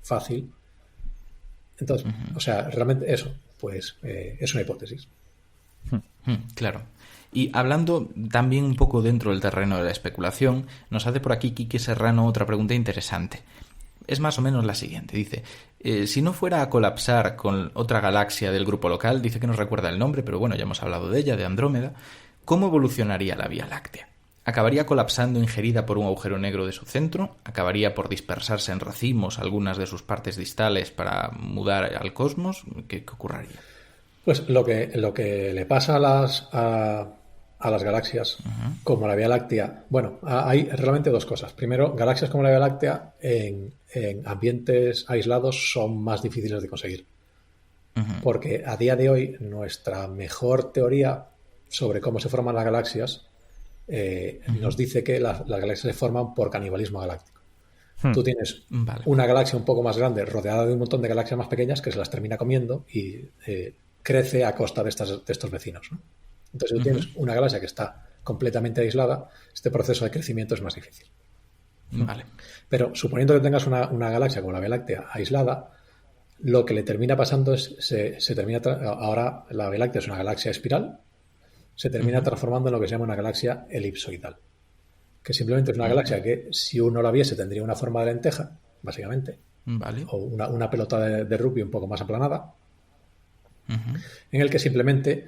fácil. Entonces, o sea, realmente eso, pues es una hipótesis. Claro. Y hablando también un poco dentro del terreno de la especulación, nos hace por aquí Quique Serrano otra pregunta interesante. Es más o menos la siguiente. Dice, si no fuera a colapsar con otra galaxia del grupo local, dice que no recuerda el nombre, pero bueno, ya hemos hablado de ella, de Andrómeda, ¿cómo evolucionaría la Vía Láctea? ¿Acabaría colapsando ingerida por un agujero negro de su centro? ¿Acabaría por dispersarse en racimos algunas de sus partes distales para mudar al cosmos? ¿Qué ocurriría? Pues lo que le pasa a las galaxias, como la Vía Láctea, bueno, hay realmente dos cosas. Primero, galaxias como la Vía Láctea en ambientes aislados son más difíciles de conseguir. Porque a día de hoy nuestra mejor teoría sobre cómo se forman las galaxias nos dice que las galaxias se forman por canibalismo galáctico. Tú tienes una galaxia un poco más grande rodeada de un montón de galaxias más pequeñas que se las termina comiendo y crece a costa de estos vecinos, ¿no? Entonces, si tú tienes una galaxia que está completamente aislada, este proceso de crecimiento es más difícil. Vale. Pero suponiendo que tengas una galaxia como la Vía Láctea aislada, lo que le termina pasando es ahora la Vía Láctea es una galaxia espiral, se termina transformando en lo que se llama una galaxia elipsoidal, que simplemente es una galaxia que si uno la viese tendría una forma de lenteja, básicamente, o una pelota de rugby un poco más aplanada, en el que simplemente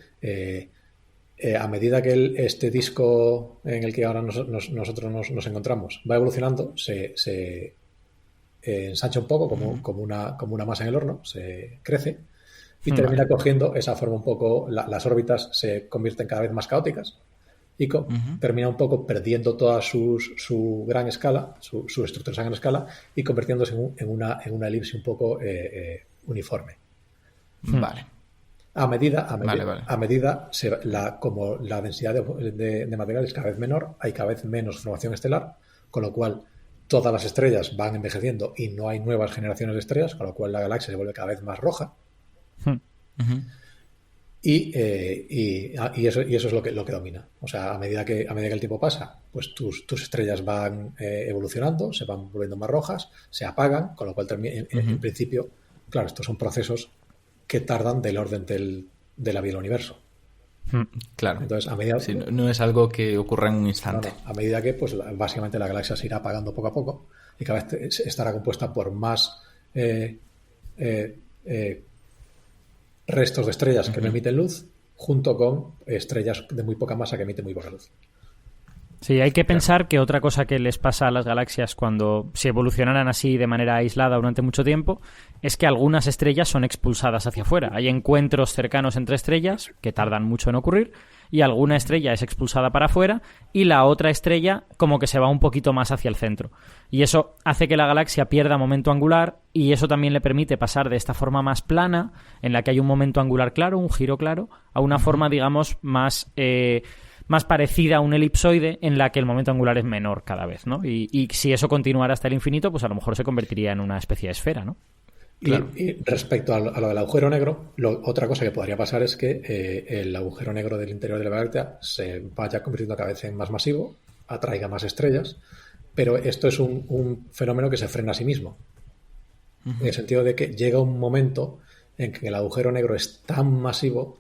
a medida que este disco en el que ahora nosotros nos encontramos va evolucionando, se ensancha un poco como una masa en el horno, se crece y termina cogiendo esa forma un poco, las órbitas se convierten cada vez más caóticas y termina un poco perdiendo toda su gran escala, su estructura a gran escala y convirtiéndose en una elipse un poco uniforme. Vale. A medida como la densidad de material es cada vez menor, hay cada vez menos formación estelar, con lo cual todas las estrellas van envejeciendo y no hay nuevas generaciones de estrellas, con lo cual la galaxia se vuelve cada vez más roja. Y eso es lo que domina. O sea, a medida que el tiempo pasa, pues tus estrellas van evolucionando, se van volviendo más rojas, se apagan, con lo cual en principio, claro, estos son procesos que tardan del orden de la vida del universo. Claro. Entonces, a medida no es algo que ocurra en un instante. A medida que, pues, básicamente la galaxia se irá apagando poco a poco y cada vez estará compuesta por más restos de estrellas que no emiten luz, junto con estrellas de muy poca masa que emiten muy poca luz. Sí, hay que pensar que otra cosa que les pasa a las galaxias cuando se evolucionaran así de manera aislada durante mucho tiempo es que algunas estrellas son expulsadas hacia afuera. Hay encuentros cercanos entre estrellas que tardan mucho en ocurrir y alguna estrella es expulsada para afuera y la otra estrella como que se va un poquito más hacia el centro. Y eso hace que la galaxia pierda momento angular y eso también le permite pasar de esta forma más plana, en la que hay un momento angular claro, un giro claro, a una forma, digamos, más parecida a un elipsoide en la que el momento angular es menor cada vez, ¿no? Y si eso continuara hasta el infinito, pues a lo mejor se convertiría en una especie de esfera, ¿no? Claro. Y respecto a lo del agujero negro, otra cosa que podría pasar es que el agujero negro del interior de la Galaxia se vaya convirtiendo cada vez en más masivo, atraiga más estrellas, pero esto es un fenómeno que se frena a sí mismo. En el sentido de que llega un momento en que el agujero negro es tan masivo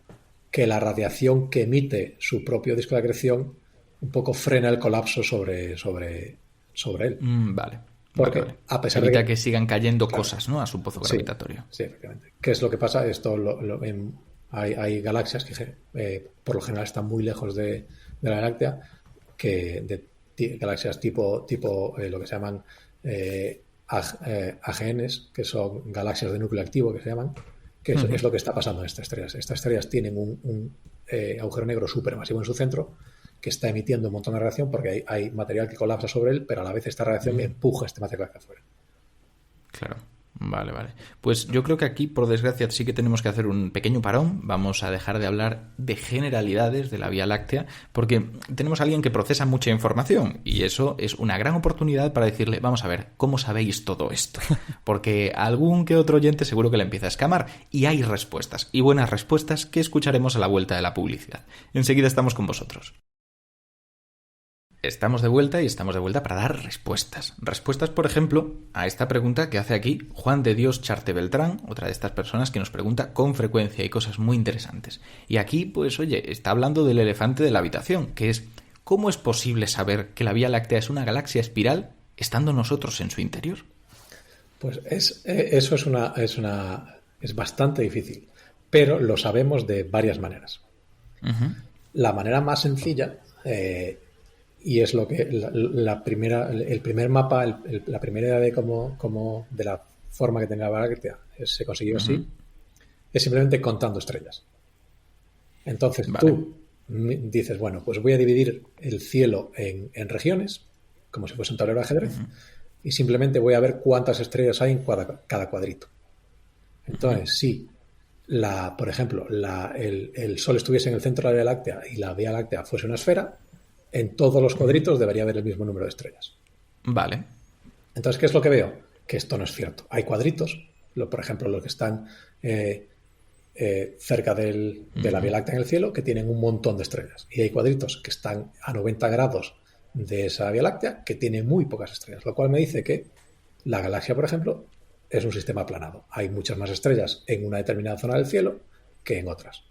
que la radiación que emite su propio disco de acreción un poco frena el colapso sobre él. Vale. Porque a pesar evita de que sigan cayendo cosas, ¿no?, a su pozo gravitatorio. Sí, efectivamente. ¿Qué es lo que pasa? Esto hay galaxias que por lo general están muy lejos de la Galaxia, galaxias tipo lo que se llaman AGNs, que son galaxias de núcleo activo, que se llaman, que es lo que está pasando en estas estrellas. Estas estrellas tienen un agujero negro supermasivo en su centro que está emitiendo un montón de radiación porque hay material que colapsa sobre él, pero a la vez esta radiación empuja este material hacia afuera. Claro. Vale. Pues yo creo que aquí, por desgracia, sí que tenemos que hacer un pequeño parón. Vamos a dejar de hablar de generalidades de la Vía Láctea porque tenemos a alguien que procesa mucha información y eso es una gran oportunidad para decirle, vamos a ver, ¿cómo sabéis todo esto? Porque algún que otro oyente seguro que le empieza a escamar y hay respuestas, y buenas respuestas que escucharemos a la vuelta de la publicidad. Enseguida estamos con vosotros. Estamos de vuelta y estamos de vuelta para dar respuestas. Respuestas, por ejemplo, a esta pregunta que hace aquí Juan de Dios Charte Beltrán, otra de estas personas que nos pregunta con frecuencia y cosas muy interesantes. Y aquí, pues oye, está hablando del elefante de la habitación, que es ¿cómo es posible saber que la Vía Láctea es una galaxia espiral estando nosotros en su interior? Pues eso es bastante difícil, pero lo sabemos de varias maneras. La manera más sencilla y es lo que el primer mapa, la primera idea de cómo de la forma que tenga la Galaxia se consiguió así, es simplemente contando estrellas. Entonces tú dices, bueno, pues voy a dividir el cielo en regiones, como si fuese un tablero de ajedrez, y simplemente voy a ver cuántas estrellas hay en cada cuadrito. Entonces, si por ejemplo, el Sol estuviese en el centro de la Vía Láctea y la Vía Láctea fuese una esfera, en todos los cuadritos debería haber el mismo número de estrellas. Vale. Entonces, ¿qué es lo que veo? Que esto no es cierto. Hay cuadritos, por ejemplo, los que están cerca de la Vía Láctea en el cielo, que tienen un montón de estrellas. Y hay cuadritos que están a 90 grados de esa Vía Láctea, que tienen muy pocas estrellas. Lo cual me dice que la galaxia, por ejemplo, es un sistema aplanado. Hay muchas más estrellas en una determinada zona del cielo que en otras.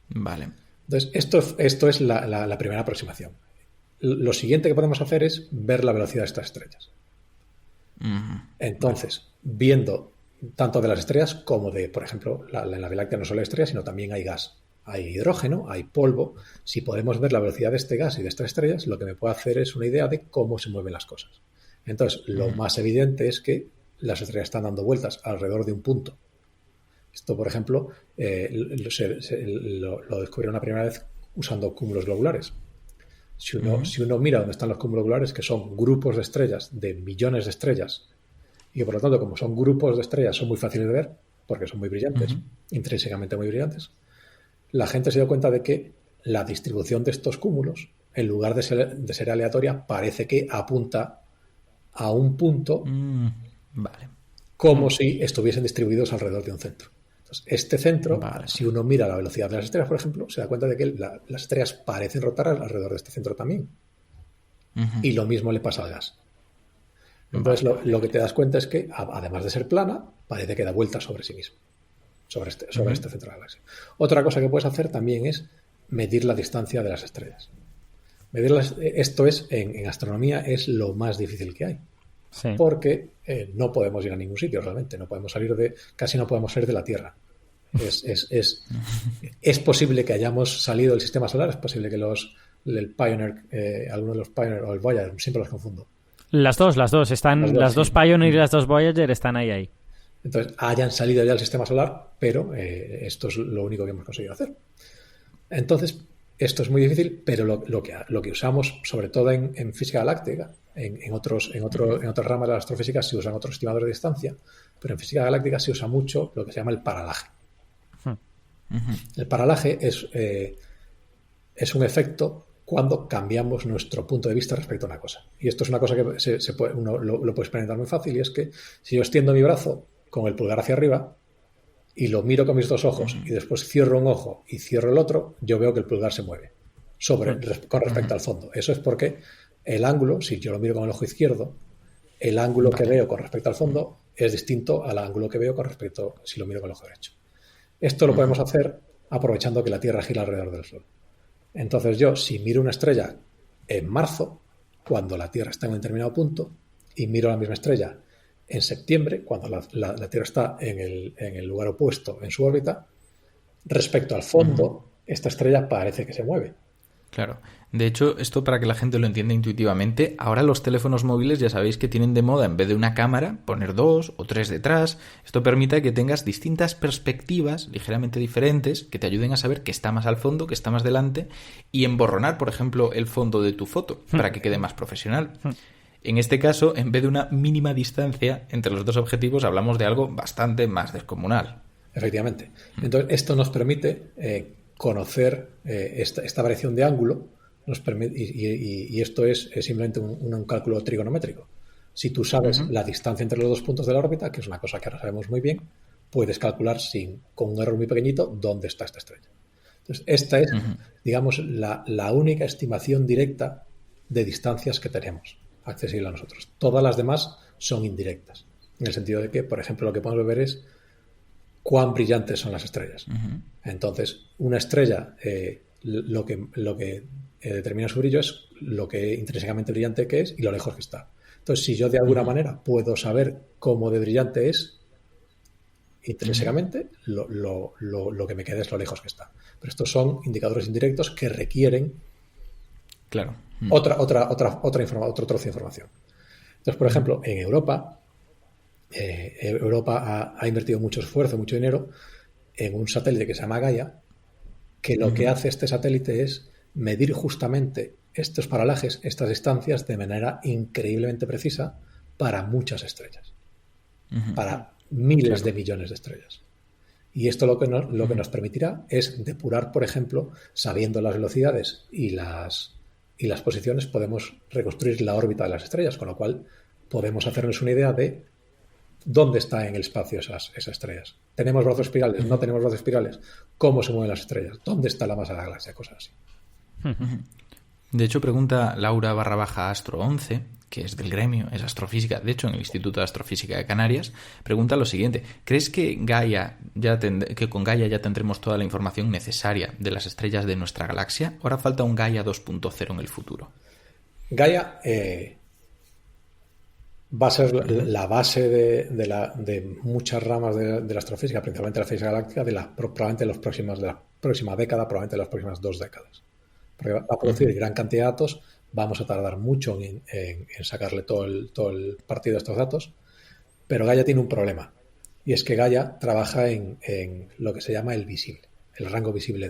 Vale. Entonces, esto es la primera aproximación. Lo siguiente que podemos hacer es ver la velocidad de estas estrellas. Entonces, viendo tanto de las estrellas como de, por ejemplo, en la Vía Láctea no solo hay estrellas, sino también hay gas. Hay hidrógeno, hay polvo. Si podemos ver la velocidad de este gas y de estas estrellas, lo que me puede hacer es una idea de cómo se mueven las cosas. Entonces, lo más evidente es que las estrellas están dando vueltas alrededor de un punto. Esto, por ejemplo, lo descubrieron la primera vez usando cúmulos globulares. Si uno mira dónde están los cúmulos globulares, que son grupos de estrellas, de millones de estrellas, y por lo tanto, como son grupos de estrellas, son muy fáciles de ver, porque son muy brillantes, intrínsecamente muy brillantes, la gente se dio cuenta de que la distribución de estos cúmulos, en lugar de ser aleatoria, parece que apunta a un punto como si estuviesen distribuidos alrededor de un centro. Entonces, este centro, si uno mira la velocidad de las estrellas, por ejemplo, se da cuenta de que las estrellas parecen rotar alrededor de este centro también. Y lo mismo le pasa al gas. Entonces, lo que te das cuenta es que, además de ser plana, parece que da vueltas sobre sí mismo, sobre este centro de la galaxia. Otra cosa que puedes hacer también es medir la distancia de las estrellas. Esto es, en astronomía, es lo más difícil que hay. Sí. Porque no podemos ir a ningún sitio realmente, casi no podemos salir de la Tierra. Es posible que hayamos salido del sistema solar, es posible que el Pioneer, alguno de los Pioneer o el Voyager, siempre los confundo. Las dos están, las dos Pioneer y las dos Voyager están ahí. Entonces, hayan salido ya del sistema solar, pero esto es lo único que hemos conseguido hacer. Entonces, esto es muy difícil, pero lo que usamos, sobre todo en física galáctica, en otras ramas de la astrofísica se usan otros estimadores de distancia, pero en física galáctica se usa mucho lo que se llama el paralaje. El paralaje es un efecto cuando cambiamos nuestro punto de vista respecto a una cosa. Y esto es una cosa que uno lo puede experimentar muy fácil, y es que si yo extiendo mi brazo con el pulgar hacia arriba y lo miro con mis dos ojos y después cierro un ojo y cierro el otro, yo veo que el pulgar se mueve con respecto al fondo. Eso es porque el ángulo, si yo lo miro con el ojo izquierdo, el ángulo que veo con respecto al fondo es distinto al ángulo que veo con respecto si lo miro con el ojo derecho. Esto lo podemos hacer aprovechando que la Tierra gira alrededor del Sol. Entonces yo, si miro una estrella en marzo, cuando la Tierra está en un determinado punto, y miro la misma estrella en septiembre, cuando la Tierra está en el lugar opuesto en su órbita, respecto al fondo, esta estrella parece que se mueve. Claro. De hecho, esto para que la gente lo entienda intuitivamente, ahora los teléfonos móviles ya sabéis que tienen de moda, en vez de una cámara, poner 2 o 3 detrás. Esto permite que tengas distintas perspectivas ligeramente diferentes que te ayuden a saber qué está más al fondo, qué está más delante, y emborronar, por ejemplo, el fondo de tu foto para que quede más profesional. En este caso, en vez de una mínima distancia entre los dos objetivos, hablamos de algo bastante más descomunal. Efectivamente. Entonces, esto nos permite conocer esta variación de ángulo, nos permite, y esto es simplemente un cálculo trigonométrico. Si tú sabes la distancia entre los dos puntos de la órbita, que es una cosa que ahora sabemos muy bien, puedes calcular con un error muy pequeñito dónde está esta estrella. Entonces, esta es, digamos, la única estimación directa de distancias que tenemos accesible a nosotros. Todas las demás son indirectas, en el sentido de que, por ejemplo, lo que podemos ver es cuán brillantes son las estrellas. Entonces, una estrella, lo que determina su brillo es lo que intrínsecamente brillante que es y lo lejos que está. Entonces, si yo de alguna manera puedo saber cómo de brillante es intrínsecamente, lo que me queda es lo lejos que está. Pero estos son indicadores indirectos que requieren otro trozo de información. Entonces, por ejemplo, en Europa ha invertido mucho esfuerzo, mucho dinero en un satélite que se llama Gaia, que lo que hace este satélite es medir justamente estos paralajes, estas distancias, de manera increíblemente precisa para muchas estrellas, para miles de millones de estrellas. Y esto lo que nos permitirá es depurar, por ejemplo, sabiendo las velocidades y las posiciones, podemos reconstruir la órbita de las estrellas, con lo cual podemos hacernos una idea de dónde está en el espacio esas estrellas. ¿Tenemos brazos espirales? ¿No tenemos brazos espirales? ¿Cómo se mueven las estrellas? ¿Dónde está la masa de la galaxia? Cosas así. De hecho, pregunta Laura_Astro11, que es del gremio, es astrofísica, de hecho en el Instituto de Astrofísica de Canarias, pregunta lo siguiente: ¿crees que con Gaia ya tendremos toda la información necesaria de las estrellas de nuestra galaxia? ¿Ahora falta un Gaia 2.0 en el futuro? Gaia va a ser la base de muchas ramas de la astrofísica, principalmente la física galáctica, probablemente de la próxima década, probablemente de las próximas 2 décadas. Porque va a producir gran cantidad de datos, vamos a tardar mucho en sacarle todo el partido a estos datos, pero Gaia tiene un problema, y es que Gaia trabaja en lo que se llama el visible, el rango visible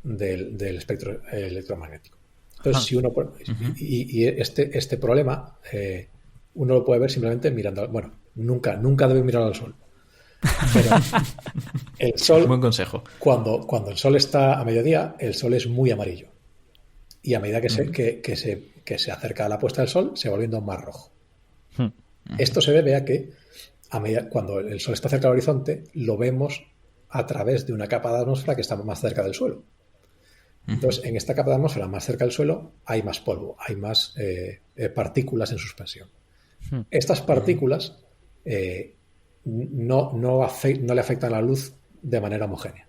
del espectro electromagnético. Entonces, si uno y este problema uno lo puede ver simplemente mirando, bueno, nunca debe mirar al sol. Pero el sol, buen consejo. Cuando el sol está a mediodía, el sol es muy amarillo. Y a medida que se acerca a la puesta del sol, se va volviendo más rojo. Esto se debe a que cuando el sol está cerca del horizonte, lo vemos a través de una capa de atmósfera que está más cerca del suelo. Entonces, en esta capa de atmósfera más cerca del suelo hay más polvo, hay más partículas en suspensión. Estas partículas no le afectan a la luz de manera homogénea.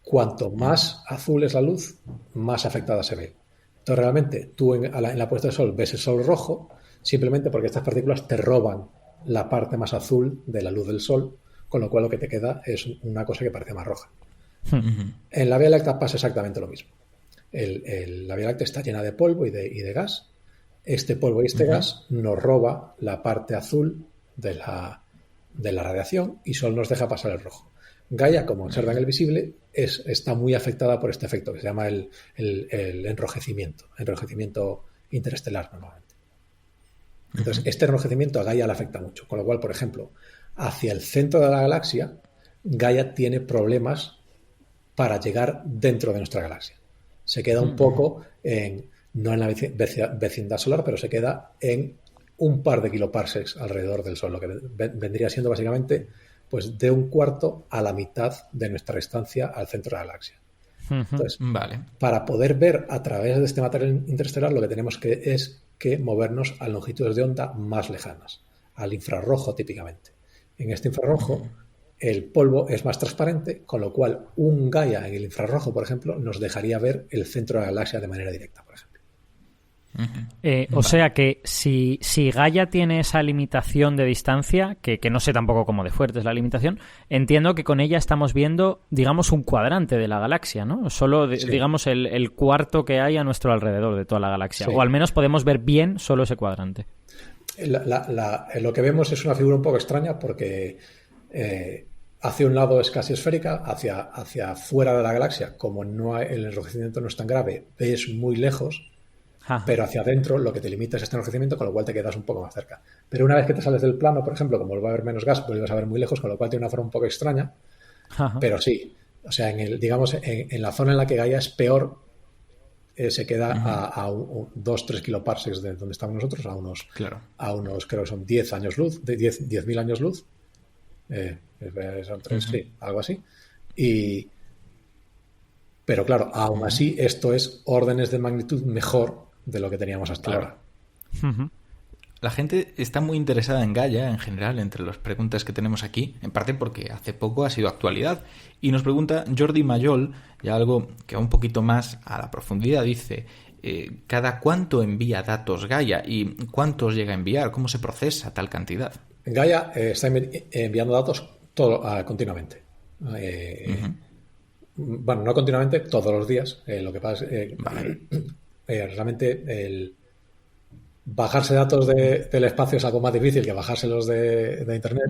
Cuanto más azul es la luz, más afectada se ve. Entonces, realmente, tú en la puesta del sol ves el sol rojo simplemente porque estas partículas te roban la parte más azul de la luz del sol, con lo cual lo que te queda es una cosa que parece más roja. En la Vía Láctea pasa exactamente lo mismo. La Vía Láctea está llena de polvo y de gas. Este polvo y este gas nos roba la parte azul de la radiación y solo nos deja pasar el rojo. Gaia, como observa en el visible, está muy afectada por este efecto que se llama el enrojecimiento interestelar normalmente. Entonces, este enrojecimiento a Gaia le afecta mucho, con lo cual, por ejemplo, hacia el centro de la galaxia, Gaia tiene problemas para llegar dentro de nuestra galaxia. Se queda un poco no en la vecindad solar, pero se queda en un par de kiloparsecs alrededor del Sol, lo que vendría siendo básicamente pues de un cuarto a la mitad de nuestra distancia al centro de la galaxia. Entonces, para poder ver a través de este material interestelar, lo que tenemos es que movernos a longitudes de onda más lejanas, al infrarrojo típicamente. En este infrarrojo, el polvo es más transparente, con lo cual un Gaia en el infrarrojo, por ejemplo, nos dejaría ver el centro de la galaxia de manera directa, por ejemplo. O sea que si Gaia tiene esa limitación de distancia, que no sé tampoco cómo de fuerte es la limitación, entiendo que con ella estamos viendo, digamos, un cuadrante de la galaxia, ¿no? Solo, digamos, el cuarto que hay a nuestro alrededor de toda la galaxia. O al menos podemos ver bien solo ese cuadrante. Lo que vemos es una figura un poco extraña porque hacia un lado es casi esférica, hacia fuera de la galaxia, como el enrojecimiento no es tan grave, ves muy lejos. Pero hacia adentro lo que te limita es este enrojecimiento, con lo cual te quedas un poco más cerca. Pero una vez que te sales del plano, por ejemplo, como va a haber menos gas, vuelves a ver muy lejos, con lo cual tiene una forma un poco extraña. Pero sí, o sea, en la zona en la que Gaia es peor, se queda a 2-3 kiloparsecs de donde estamos nosotros, a unos creo que son 10 años luz, 10.000 años luz. Son 3, sí, algo así. Pero claro, aún así, esto es órdenes de magnitud mejor de lo que teníamos hasta ahora. La gente está muy interesada en Gaia, en general, entre las preguntas que tenemos aquí, en parte porque hace poco ha sido actualidad. Y nos pregunta Jordi Mayol, ya algo que va un poquito más a la profundidad, dice, ¿cada cuánto envía datos Gaia y cuántos llega a enviar? ¿Cómo se procesa tal cantidad? Gaia está enviando datos continuamente. Bueno, no continuamente, todos los días. Lo que pasa es realmente el bajarse datos del espacio es algo más difícil que bajárselos de Internet.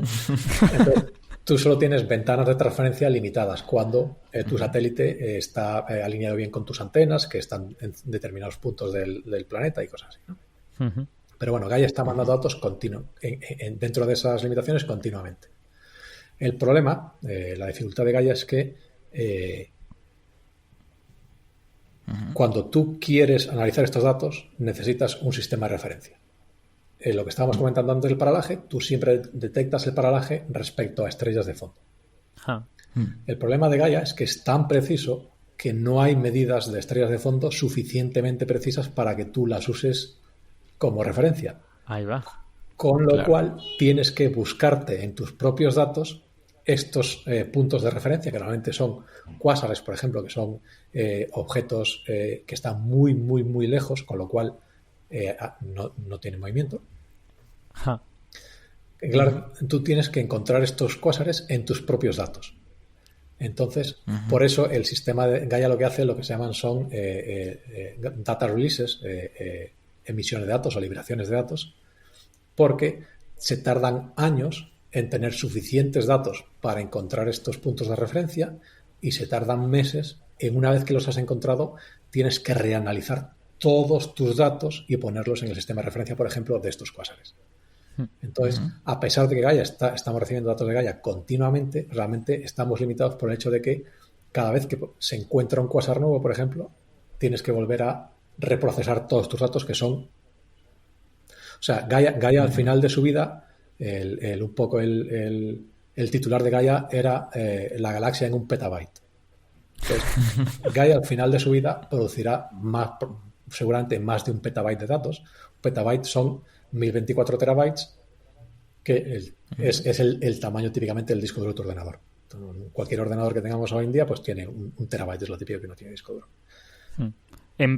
Entonces, tú solo tienes ventanas de transferencia limitadas cuando tu satélite está alineado bien con tus antenas, que están en determinados puntos del planeta y cosas así, ¿no? Pero bueno, Gaia está mandando datos dentro de esas limitaciones continuamente. El problema, la dificultad de Gaia es que cuando tú quieres analizar estos datos, necesitas un sistema de referencia. Lo que estábamos comentando antes del paralaje, tú siempre detectas el paralaje respecto a estrellas de fondo. El problema de Gaia es que es tan preciso que no hay medidas de estrellas de fondo suficientemente precisas para que tú las uses como referencia. Ahí va. Con lo cual tienes que buscarte en tus propios datos estos puntos de referencia, que normalmente son cuásares, por ejemplo, que son objetos que están muy, muy, muy lejos, con lo cual no tienen movimiento. Claro, tú tienes que encontrar estos cuásares en tus propios datos. Entonces, por eso el sistema de Gaia lo que hace, lo que se llaman son data releases, emisiones de datos o liberaciones de datos, porque se tardan años en tener suficientes datos para encontrar estos puntos de referencia y se tardan meses en, una vez que los has encontrado, tienes que reanalizar todos tus datos y ponerlos en el sistema de referencia, por ejemplo, de estos cuásares. Entonces, a pesar de que Gaia estamos recibiendo datos de Gaia continuamente, realmente estamos limitados por el hecho de que cada vez que se encuentra un cuásar nuevo, por ejemplo, tienes que volver a reprocesar todos tus datos que son... O sea, Gaia al final de su vida, un poco el titular de Gaia era la galaxia en 1 petabyte. Entonces, Gaia al final de su vida producirá seguramente más de 1 petabyte de datos. 1 petabyte son 1024 terabytes, que es el tamaño típicamente del disco duro de tu ordenador. Entonces, cualquier ordenador que tengamos hoy en día pues tiene 1 terabyte, es lo típico que no tiene disco duro.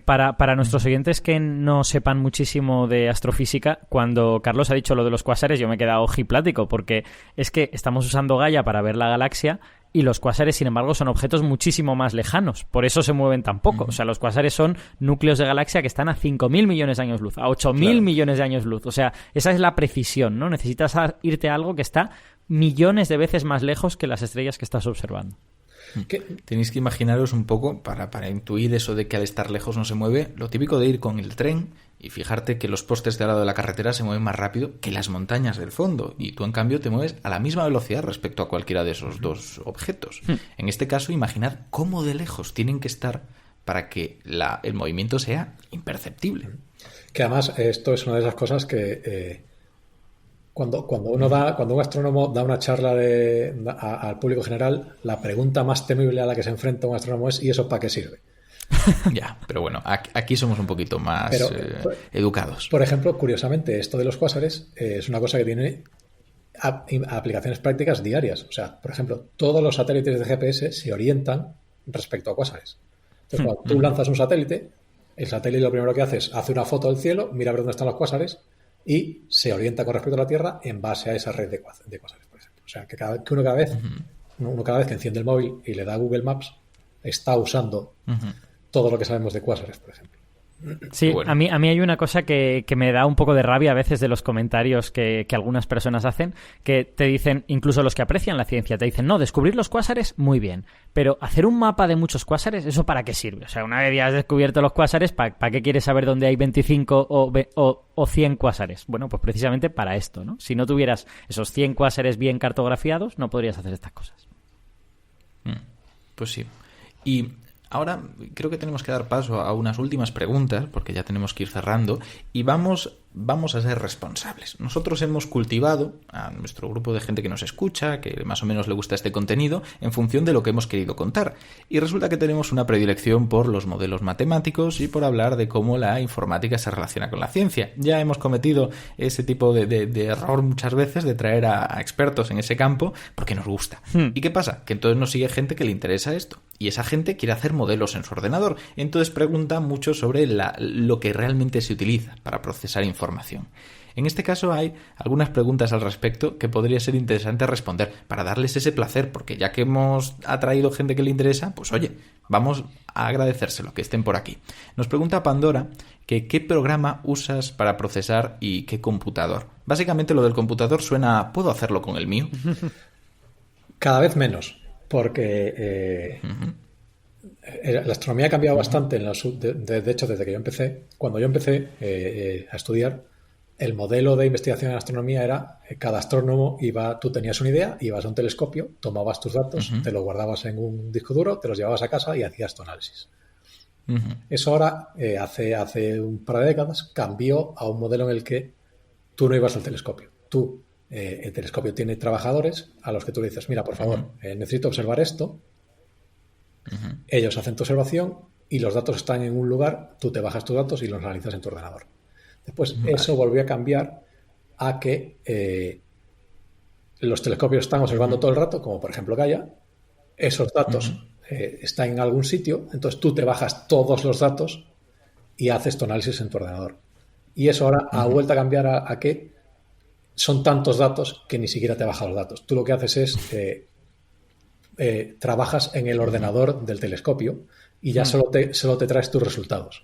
Para nuestros oyentes que no sepan muchísimo de astrofísica, cuando Carlos ha dicho lo de los cuásares, yo me he quedado ojiplático, porque es que estamos usando Gaia para ver la galaxia y los cuásares, sin embargo, son objetos muchísimo más lejanos. Por eso se mueven tan poco. O sea, los cuásares son núcleos de galaxia que están a 5.000 millones de años luz, a 8.000 millones de años luz. O sea, esa es la precisión, ¿no? Necesitas irte a algo que está millones de veces más lejos que las estrellas que estás observando. Tenéis que imaginaros un poco, para intuir eso de que al estar lejos no se mueve, lo típico de ir con el tren y fijarte que los postes de al lado de la carretera se mueven más rápido que las montañas del fondo, y tú en cambio te mueves a la misma velocidad respecto a cualquiera de esos dos objetos. En este caso, imaginad cómo de lejos tienen que estar para que el movimiento sea imperceptible. Que además esto es una de esas cosas que cuando un astrónomo da una charla al público general, la pregunta más temible a la que se enfrenta un astrónomo es: ¿y eso para qué sirve? Ya, pero bueno, aquí somos un poquito más educados. Por ejemplo, curiosamente, esto de los cuásares es una cosa que tiene aplicaciones prácticas diarias. O sea, por ejemplo, todos los satélites de GPS se orientan respecto a cuásares. Entonces, cuando tú lanzas un satélite, el satélite lo primero que hace es hace una foto del cielo, mira a ver dónde están los cuásares y se orienta con respecto a la Tierra en base a esa red de cuásares, por ejemplo. O sea, que uno cada vez que enciende el móvil y le da Google Maps, está usando todo lo que sabemos de cuásares, por ejemplo. Sí, bueno. a mí hay una cosa que me da un poco de rabia a veces de los comentarios que algunas personas hacen, que te dicen, incluso los que aprecian la ciencia, te dicen: no, descubrir los cuásares, muy bien, pero hacer un mapa de muchos cuásares, ¿eso para qué sirve? O sea, una vez ya has descubierto los cuásares, ¿para qué quieres saber dónde hay 25 o 100 cuásares? Bueno, pues precisamente para esto, ¿no? Si no tuvieras esos 100 cuásares bien cartografiados, no podrías hacer estas cosas. Pues sí. Y ahora creo que tenemos que dar paso a unas últimas preguntas, porque ya tenemos que ir cerrando, y vamos a ser responsables. Nosotros hemos cultivado a nuestro grupo de gente que nos escucha, que más o menos le gusta este contenido, en función de lo que hemos querido contar. Y resulta que tenemos una predilección por los modelos matemáticos y por hablar de cómo la informática se relaciona con la ciencia. Ya hemos cometido ese tipo de error muchas veces, de traer a expertos en ese campo, porque nos gusta. ¿Y qué pasa? Que entonces nos sigue gente que le interesa esto. Y esa gente quiere hacer modelos en su ordenador. Entonces pregunta mucho sobre lo que realmente se utiliza para procesar información. En este caso hay algunas preguntas al respecto que podría ser interesante responder para darles ese placer, porque ya que hemos atraído gente que le interesa, pues oye, vamos a agradecérselo que estén por aquí. Nos pregunta Pandora que qué programa usas para procesar y qué computador. Básicamente lo del computador suena: ¿puedo hacerlo con el mío? Cada vez menos, porque la astronomía ha cambiado bastante. De hecho, desde que yo empecé, cuando yo empecé a estudiar, el modelo de investigación en astronomía era: cada astrónomo tú tenías una idea, ibas a un telescopio, tomabas tus datos, te los guardabas en un disco duro, te los llevabas a casa y hacías tu análisis. Eso ahora, hace un par de décadas, cambió a un modelo en el que tú no ibas al telescopio. El telescopio tiene trabajadores a los que tú le dices: mira, por favor, necesito observar esto. Ellos hacen tu observación y los datos están en un lugar, tú te bajas tus datos y los analizas en tu ordenador. Después eso volvió a cambiar a que los telescopios están observando todo el rato, como por ejemplo Gaia. Esos datos están en algún sitio, entonces tú te bajas todos los datos y haces tu análisis en tu ordenador. Y eso ahora ha vuelto a cambiar a que son tantos datos que ni siquiera te baja los datos. Tú lo que haces es trabajas en el ordenador del telescopio y ya solo te traes tus resultados.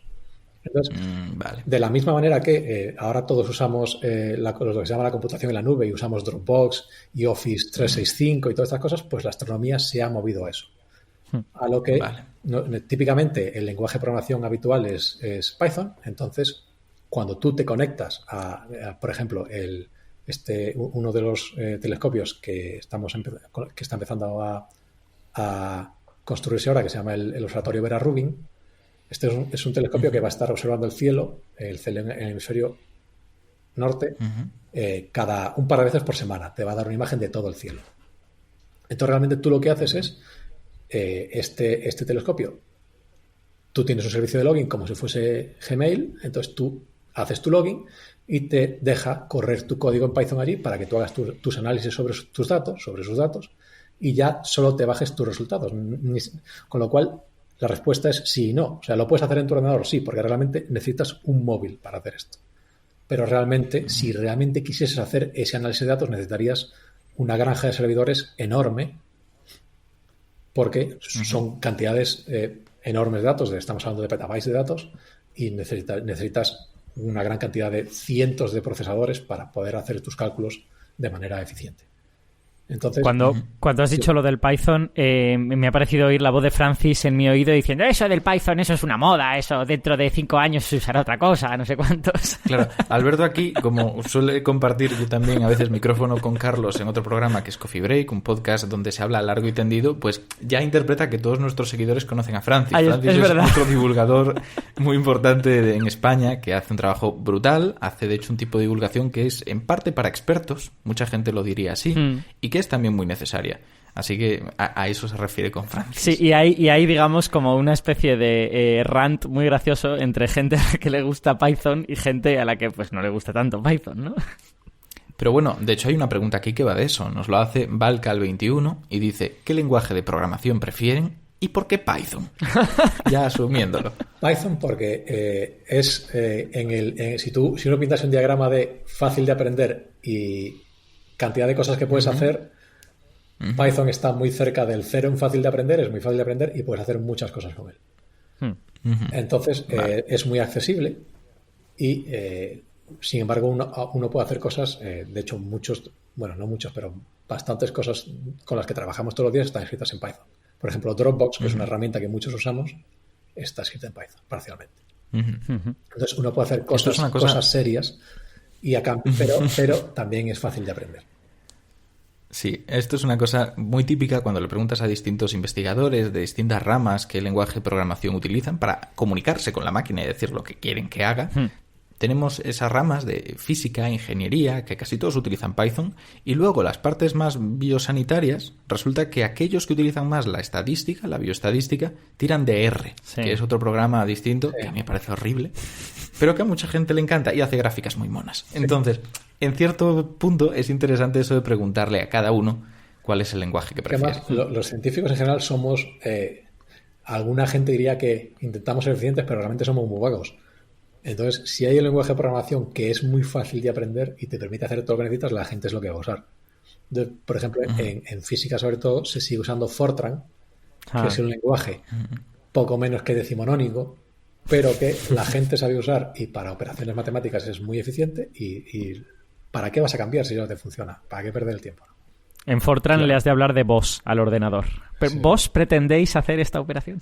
Entonces, vale. De la misma manera que ahora todos usamos lo que se llama la computación en la nube y usamos Dropbox y Office 365 y todas estas cosas, pues la astronomía se ha movido a eso. A lo que típicamente el lenguaje de programación habitual es Python. Entonces, cuando tú te conectas por ejemplo, uno de los telescopios que está empezando a construirse ahora, que se llama el Observatorio Vera Rubin. Este es un telescopio que va a estar observando el cielo en el hemisferio norte cada un par de veces por semana. Te va a dar una imagen de todo el cielo. Entonces, realmente tú lo que haces es este telescopio. Tú tienes un servicio de login como si fuese Gmail. Entonces, tú haces tu login y te deja correr tu código en Python allí para que tú hagas tus análisis sobre sus datos, y ya solo te bajes tus resultados. Con lo cual, la respuesta es sí y no. O sea, ¿lo puedes hacer en tu ordenador? Sí, porque realmente necesitas un móvil para hacer esto. Pero realmente, si realmente quisieses hacer ese análisis de datos, necesitarías una granja de servidores enorme, porque son cantidades enormes de datos. Estamos hablando de petabytes de datos y necesitas una gran cantidad de cientos de procesadores para poder hacer tus cálculos de manera eficiente. Entonces, cuando has dicho lo del Python, me ha parecido oír la voz de Francis en mi oído diciendo eso del Python, eso es una moda, eso dentro de 5 años se usará otra cosa, no sé cuántos. Claro, Alberto aquí, como suele compartir yo también a veces micrófono con Carlos en otro programa que es Coffee Break, un podcast donde se habla largo y tendido, pues ya interpreta que todos nuestros seguidores conocen a Francis. Francis es otro divulgador muy importante en España que hace un trabajo brutal, hace de hecho un tipo de divulgación que es en parte para expertos, mucha gente lo diría así, y que es también muy necesaria. Así que a eso se refiere con Francis. Sí, y hay digamos, como una especie de rant muy gracioso entre gente a la que le gusta Python y gente a la que pues no le gusta tanto Python, ¿no? Pero bueno, de hecho hay una pregunta aquí que va de eso. Nos lo hace Valcal21 y dice, ¿qué lenguaje de programación prefieren y por qué Python? Ya asumiéndolo. Python porque si uno pintas un diagrama de fácil de aprender y cantidad de cosas que puedes hacer, Python está muy cerca del 0 en fácil de aprender, es muy fácil de aprender y puedes hacer muchas cosas con él. Entonces, es muy accesible y, sin embargo, uno puede hacer cosas, de hecho, no muchos, pero bastantes cosas con las que trabajamos todos los días están escritas en Python. Por ejemplo, Dropbox, que es una herramienta que muchos usamos, está escrita en Python, parcialmente. Entonces, uno puede hacer cosas serias y pero también es fácil de aprender. Sí, esto es una cosa muy típica cuando le preguntas a distintos investigadores de distintas ramas qué lenguaje de programación utilizan para comunicarse con la máquina y decir lo que quieren que haga. Tenemos esas ramas de física, ingeniería, que casi todos utilizan Python, y luego las partes más biosanitarias, resulta que aquellos que utilizan más la estadística, la bioestadística, tiran de R, que es otro programa distinto, que a mí me parece horrible, pero que a mucha gente le encanta y hace gráficas muy monas. Entonces, en cierto punto es interesante eso de preguntarle a cada uno cuál es el lenguaje que prefiere. Además, los científicos en general somos... alguna gente diría que intentamos ser eficientes, pero realmente somos muy vagos. Entonces, si hay un lenguaje de programación que es muy fácil de aprender y te permite hacer todo lo que necesitas, la gente es lo que va a usar. Entonces, por ejemplo, en física sobre todo se sigue usando Fortran, que es un lenguaje poco menos que decimonónico, pero que la gente sabe usar y para operaciones matemáticas es muy eficiente y ¿para qué vas a cambiar si ya no te funciona? ¿Para qué perder el tiempo? En Fortran le has de hablar de vos al ordenador. ¿Vos pretendéis hacer esta operación?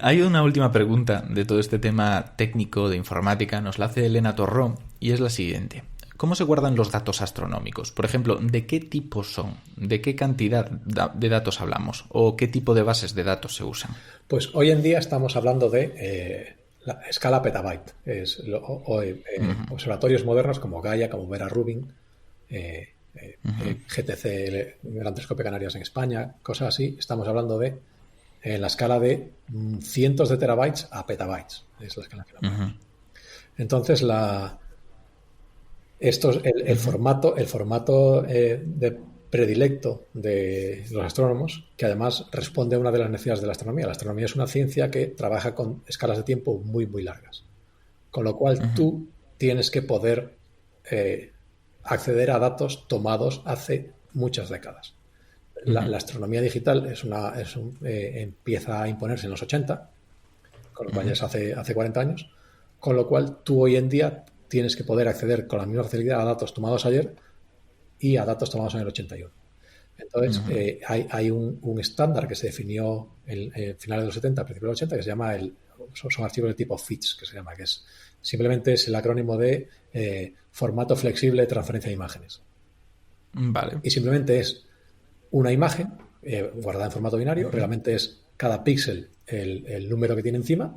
Hay una última pregunta de todo este tema técnico de informática, nos la hace Elena Torró, y es la siguiente. ¿Cómo se guardan los datos astronómicos? Por ejemplo, ¿de qué tipo son? ¿De qué cantidad de datos hablamos? ¿O qué tipo de bases de datos se usan? Pues hoy en día estamos hablando de la escala petabyte. Observatorios modernos como Gaia, como Vera Rubin, GTC, el Gran Telescopio de Canarias en España, cosas así. Estamos hablando de la escala de cientos de terabytes a petabytes. Es la escala que hablamos. Entonces, el formato de predilecto de los astrónomos, que además responde a una de las necesidades de la astronomía. La astronomía es una ciencia que trabaja con escalas de tiempo muy, muy largas. Con lo cual, tú tienes que poder acceder a datos tomados hace muchas décadas. La astronomía digital empieza a imponerse en los 80, con lo cual ya es hace 40 años, con lo cual tú hoy en día tienes que poder acceder con la misma facilidad a datos tomados ayer y a datos tomados en el 81. Entonces, hay un estándar que se definió en finales de los 70, principios de los 80, que se llama son archivos de tipo FITS, que se llama, que simplemente es el acrónimo de formato flexible de transferencia de imágenes. Vale. Y simplemente es una imagen guardada en formato binario, realmente es cada píxel el número que tiene encima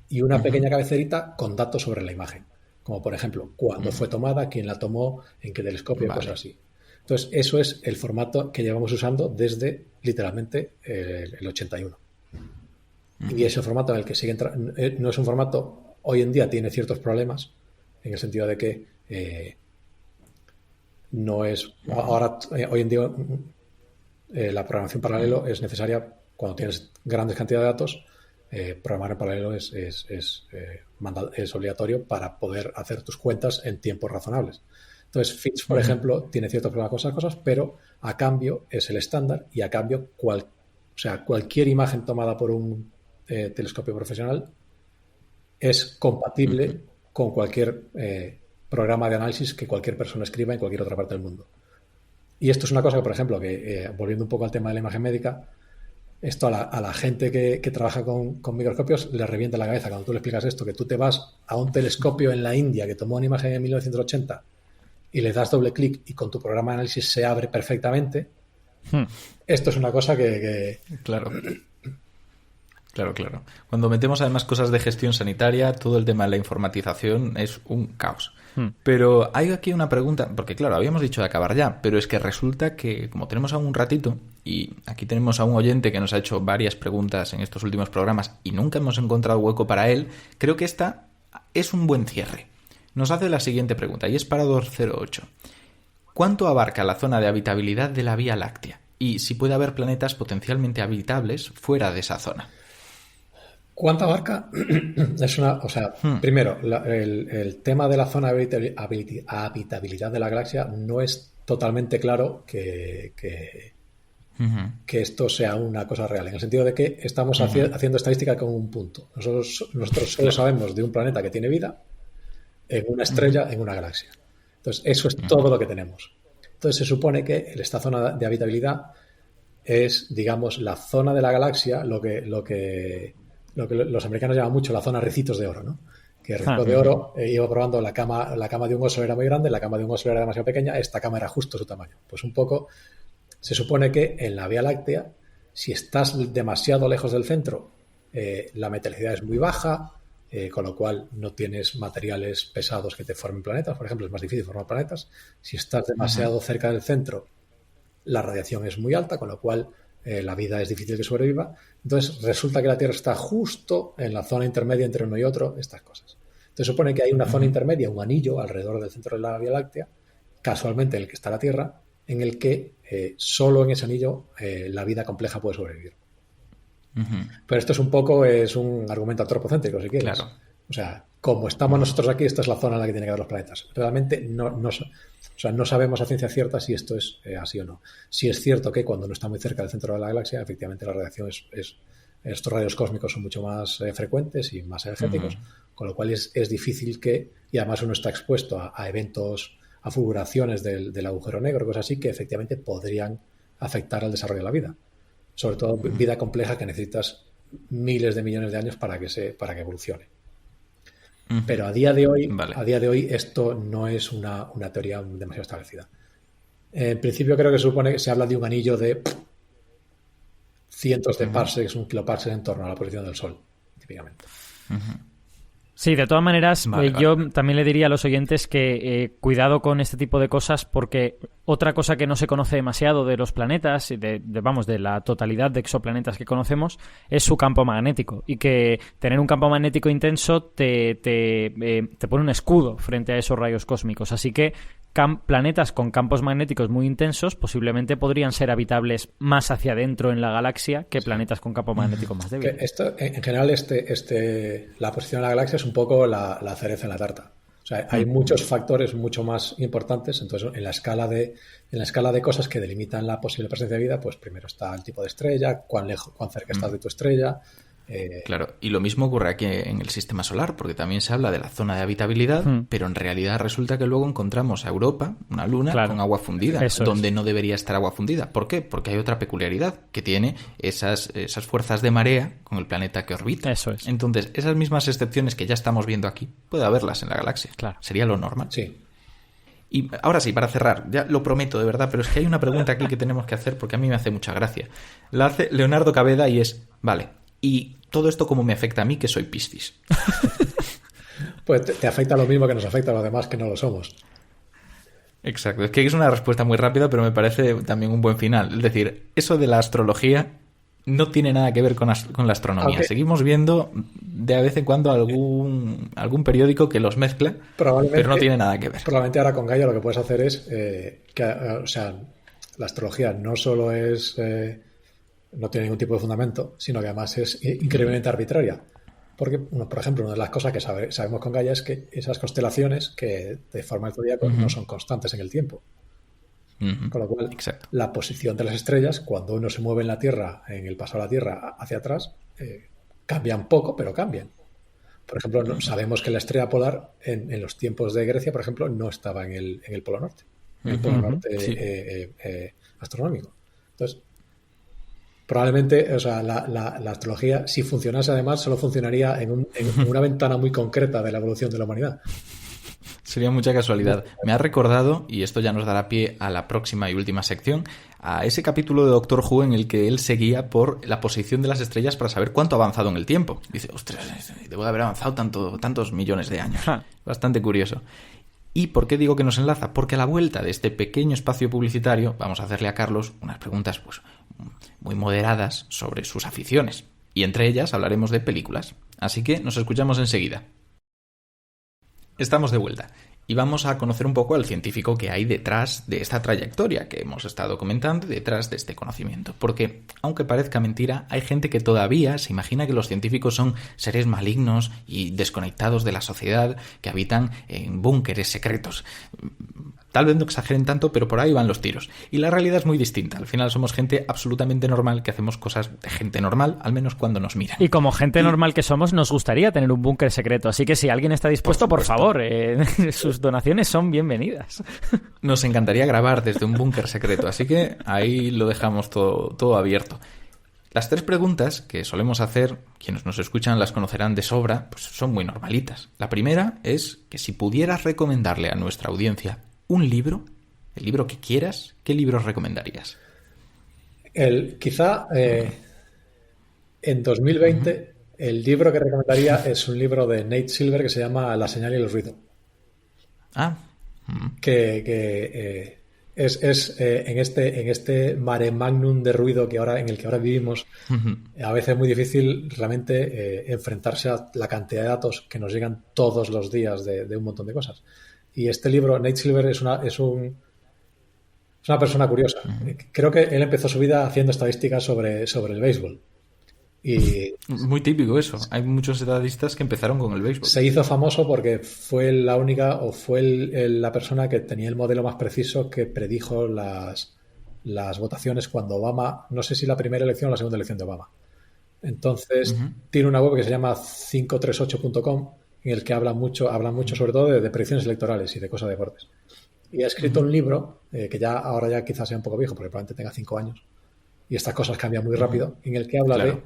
y una pequeña cabecerita con datos sobre la imagen, como por ejemplo, cuándo fue tomada, quién la tomó, en qué telescopio, cosas así. Entonces, eso es el formato que llevamos usando desde literalmente el 81. Y es el formato en el que sigue entrando. No es un formato, hoy en día tiene ciertos problemas, en el sentido de que no es. Ahora, hoy en día, la programación paralelo es necesaria cuando tienes grandes cantidades de datos. Programar en paralelo es obligatorio para poder hacer tus cuentas en tiempos razonables. Entonces, FITS, por ejemplo, tiene ciertos problemas con esas cosas, pero a cambio es el estándar y a cambio cualquier imagen tomada por un telescopio profesional es compatible con cualquier programa de análisis que cualquier persona escriba en cualquier otra parte del mundo. Y esto es una cosa que, por ejemplo, volviendo un poco al tema de la imagen médica, esto a la gente que trabaja con microscopios le revienta la cabeza cuando tú le explicas esto, que tú te vas a un telescopio en la India que tomó una imagen en 1980 y le das doble clic y con tu programa de análisis se abre perfectamente. Esto es una cosa que... Claro. Cuando metemos además cosas de gestión sanitaria, todo el tema de la informatización es un caos. Pero hay aquí una pregunta, porque claro, habíamos dicho de acabar ya, pero es que resulta que como tenemos aún un ratito, y aquí tenemos a un oyente que nos ha hecho varias preguntas en estos últimos programas y nunca hemos encontrado hueco para él, creo que esta es un buen cierre. Nos hace la siguiente pregunta, y es para 208. ¿Cuánto abarca la zona de habitabilidad de la Vía Láctea? Y si puede haber planetas potencialmente habitables fuera de esa zona. ¿Cuánto abarca? Primero, el tema de la zona de habitabilidad de la galaxia no es totalmente claro que esto sea una cosa real, en el sentido de que estamos haciendo estadística con un punto. Nosotros solo sabemos de un planeta que tiene vida en una estrella, en una galaxia. Entonces, eso es todo lo que tenemos. Entonces, se supone que esta zona de habitabilidad es, digamos, la zona de la galaxia, lo que los americanos llaman mucho la zona Ricitos de Oro, ¿no? Que Ricitos de Oro iba probando la cama de un oso era muy grande, la cama de un oso era demasiado pequeña, esta cama era justo su tamaño. Pues un poco, se supone que en la Vía Láctea, si estás demasiado lejos del centro, la metalicidad es muy baja, con lo cual no tienes materiales pesados que te formen planetas. Por ejemplo, es más difícil formar planetas. Si estás demasiado cerca del centro, la radiación es muy alta, con lo cual la vida es difícil que sobreviva. Entonces, resulta que la Tierra está justo en la zona intermedia entre uno y otro, estas cosas. Entonces, supone que hay una zona intermedia, un anillo alrededor del centro de la Vía Láctea, casualmente en el que está la Tierra, en el que solo en ese anillo la vida compleja puede sobrevivir. Pero esto es un argumento antropocéntrico, si quieres. Claro. O sea, como estamos nosotros aquí, esta es la zona en la que tienen que haber los planetas. Realmente no sabemos a ciencia cierta si esto es así o no. Sí es cierto que cuando no está muy cerca del centro de la galaxia, efectivamente la radiación estos rayos cósmicos son mucho más frecuentes y más energéticos, con lo cual es difícil y además uno está expuesto a eventos, a fulguraciones del agujero negro, cosas así que efectivamente podrían afectar al desarrollo de la vida. Sobre todo vida compleja que necesitas miles de millones de años para que evolucione. Pero a día de hoy esto no es una teoría demasiado establecida. En principio creo que se habla de un anillo de cientos de parsecs, un kiloparsec en torno a la posición del Sol, típicamente. Sí, de todas maneras, yo también le diría a los oyentes que cuidado con este tipo de cosas, porque otra cosa que no se conoce demasiado de los planetas, de la totalidad de exoplanetas que conocemos, es su campo magnético, y que tener un campo magnético intenso te pone un escudo frente a esos rayos cósmicos. Así que planetas con campos magnéticos muy intensos posiblemente podrían ser habitables más hacia adentro en la galaxia que planetas con campo magnético más débil. Esto, en general, la posición de la galaxia es un poco la cereza en la tarta. O sea, hay muchos factores mucho más importantes. Entonces, en la escala de cosas que delimitan la posible presencia de vida, pues primero está el tipo de estrella, cuán cerca estás de tu estrella. Claro, y lo mismo ocurre aquí en el sistema solar, porque también se habla de la zona de habitabilidad, pero en realidad resulta que luego encontramos a Europa, una luna, con agua fundida, donde no debería estar agua fundida. ¿Por qué? Porque hay otra peculiaridad, que tiene esas fuerzas de marea con el planeta que orbita. Eso es. Entonces, esas mismas excepciones que ya estamos viendo aquí, puede haberlas en la galaxia. Claro. Sería lo normal. Sí. Y ahora sí, para cerrar, ya lo prometo de verdad, pero es que hay una pregunta aquí que tenemos que hacer porque a mí me hace mucha gracia. La hace Leonardo Caveda y es, vale, ¿y todo esto cómo me afecta a mí, que soy Piscis? Pues te afecta lo mismo que nos afecta a los demás que no lo somos. Exacto, es que es una respuesta muy rápida, pero me parece también un buen final. Es decir, eso de la astrología no tiene nada que ver con la astronomía. Okay. Seguimos viendo de vez en cuando algún periódico que los mezcla, pero no tiene nada que ver. Probablemente ahora con Gaia lo que puedes hacer es o sea, la astrología no solo es... no tiene ningún tipo de fundamento, sino que además es increíblemente arbitraria. Porque, por ejemplo, una de las cosas que sabemos con Gaia es que esas constelaciones que de forma del zodíaco no son constantes en el tiempo. Con lo cual, la posición de las estrellas, cuando uno se mueve en la Tierra, en el paso de la Tierra hacia atrás, cambian poco, pero cambian. Por ejemplo, sabemos que la estrella polar en los tiempos de Grecia, por ejemplo, no estaba en el Polo Norte. En el Polo Norte astronómico. Entonces, probablemente, o sea, la astrología, si funcionase además, solo funcionaría en una ventana muy concreta de la evolución de la humanidad. Sería mucha casualidad. Me ha recordado, y esto ya nos dará pie a la próxima y última sección, a ese capítulo de Doctor Who en el que él seguía por la posición de las estrellas para saber cuánto ha avanzado en el tiempo. Dice, ostras, debo de haber avanzado tantos millones de años. Bastante curioso. ¿Y por qué digo que nos enlaza? Porque a la vuelta de este pequeño espacio publicitario vamos a hacerle a Carlos unas preguntas pues muy moderadas sobre sus aficiones. Y entre ellas hablaremos de películas. Así que nos escuchamos enseguida. Estamos de vuelta y vamos a conocer un poco al científico que hay detrás de esta trayectoria que hemos estado comentando, detrás de este conocimiento. Porque, aunque parezca mentira, hay gente que todavía se imagina que los científicos son seres malignos y desconectados de la sociedad que habitan en búnkeres secretos. Tal vez no exageren tanto, pero por ahí van los tiros. Y la realidad es muy distinta. Al final somos gente absolutamente normal que hacemos cosas de gente normal, al menos cuando nos miran. Y como gente normal que somos, nos gustaría tener un búnker secreto. Así que si alguien está dispuesto, por favor, sus donaciones son bienvenidas. Nos encantaría grabar desde un búnker secreto. Así que ahí lo dejamos todo abierto. Las 3 preguntas que solemos hacer, quienes nos escuchan las conocerán de sobra, pues son muy normalitas. La primera es que si pudieras recomendarle a nuestra audiencia un libro, el libro que quieras, ¿qué libros recomendarías? Quizá en 2020 el libro que recomendaría es un libro de Nate Silver que se llama La señal y el ruido. Que es en este mare magnum de ruido en el que ahora vivimos, a veces es muy difícil realmente enfrentarse a la cantidad de datos que nos llegan todos los días de un montón de cosas. Y este libro, Nate Silver, es una persona curiosa. Creo que él empezó su vida haciendo estadísticas sobre el béisbol. Y muy típico eso. Hay muchos estadistas que empezaron con el béisbol. Se hizo famoso porque fue la única o fue la persona que tenía el modelo más preciso que predijo las votaciones cuando Obama, no sé si la primera elección o la segunda elección de Obama. Entonces, tiene una web que se llama 538.com en el que habla mucho sobre todo de predicciones electorales y de cosas de deportes. Y ha escrito un libro que ahora ya quizás sea un poco viejo porque probablemente tenga 5 años y estas cosas cambian muy rápido, en el que habla de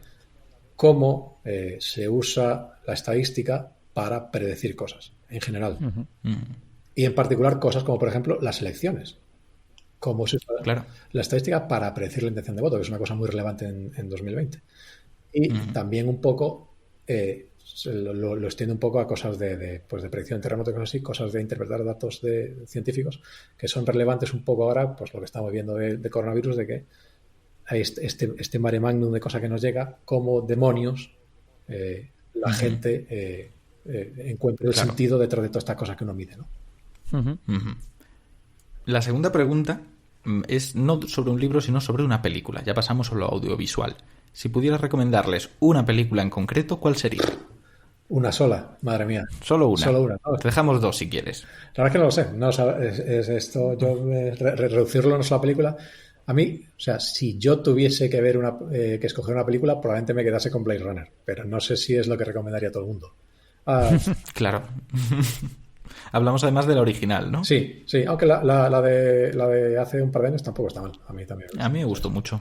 cómo se usa la estadística para predecir cosas en general. Y en particular cosas como, por ejemplo, las elecciones. Cómo se usa la estadística para predecir la intención de voto, que es una cosa muy relevante en 2020. Y también un poco lo extiende un poco a cosas de predicción de terremotos y cosas así, cosas de interpretar datos de científicos que son relevantes un poco ahora, pues lo que estamos viendo de coronavirus, de que hay este mare magnum de cosas que nos llega, como demonios la gente encuentra el sentido detrás de todas estas cosas que uno mide, ¿no? La segunda pregunta es no sobre un libro, sino sobre una película. Ya pasamos a lo audiovisual. Si pudieras recomendarles una película en concreto, ¿cuál sería? Una sola, madre mía. Solo una. Solo una, ¿no? Te dejamos dos si quieres. La verdad es que no lo sé. No, es esto, yo reducirlo en una sola película. A mí, o sea, si yo tuviese que ver que escoger una película, probablemente me quedase con Blade Runner, pero no sé si es lo que recomendaría a todo el mundo. Claro. Hablamos además de la original, ¿no? Sí, aunque la de hace un par de años tampoco está mal. A mí también. A mí me gustó mucho.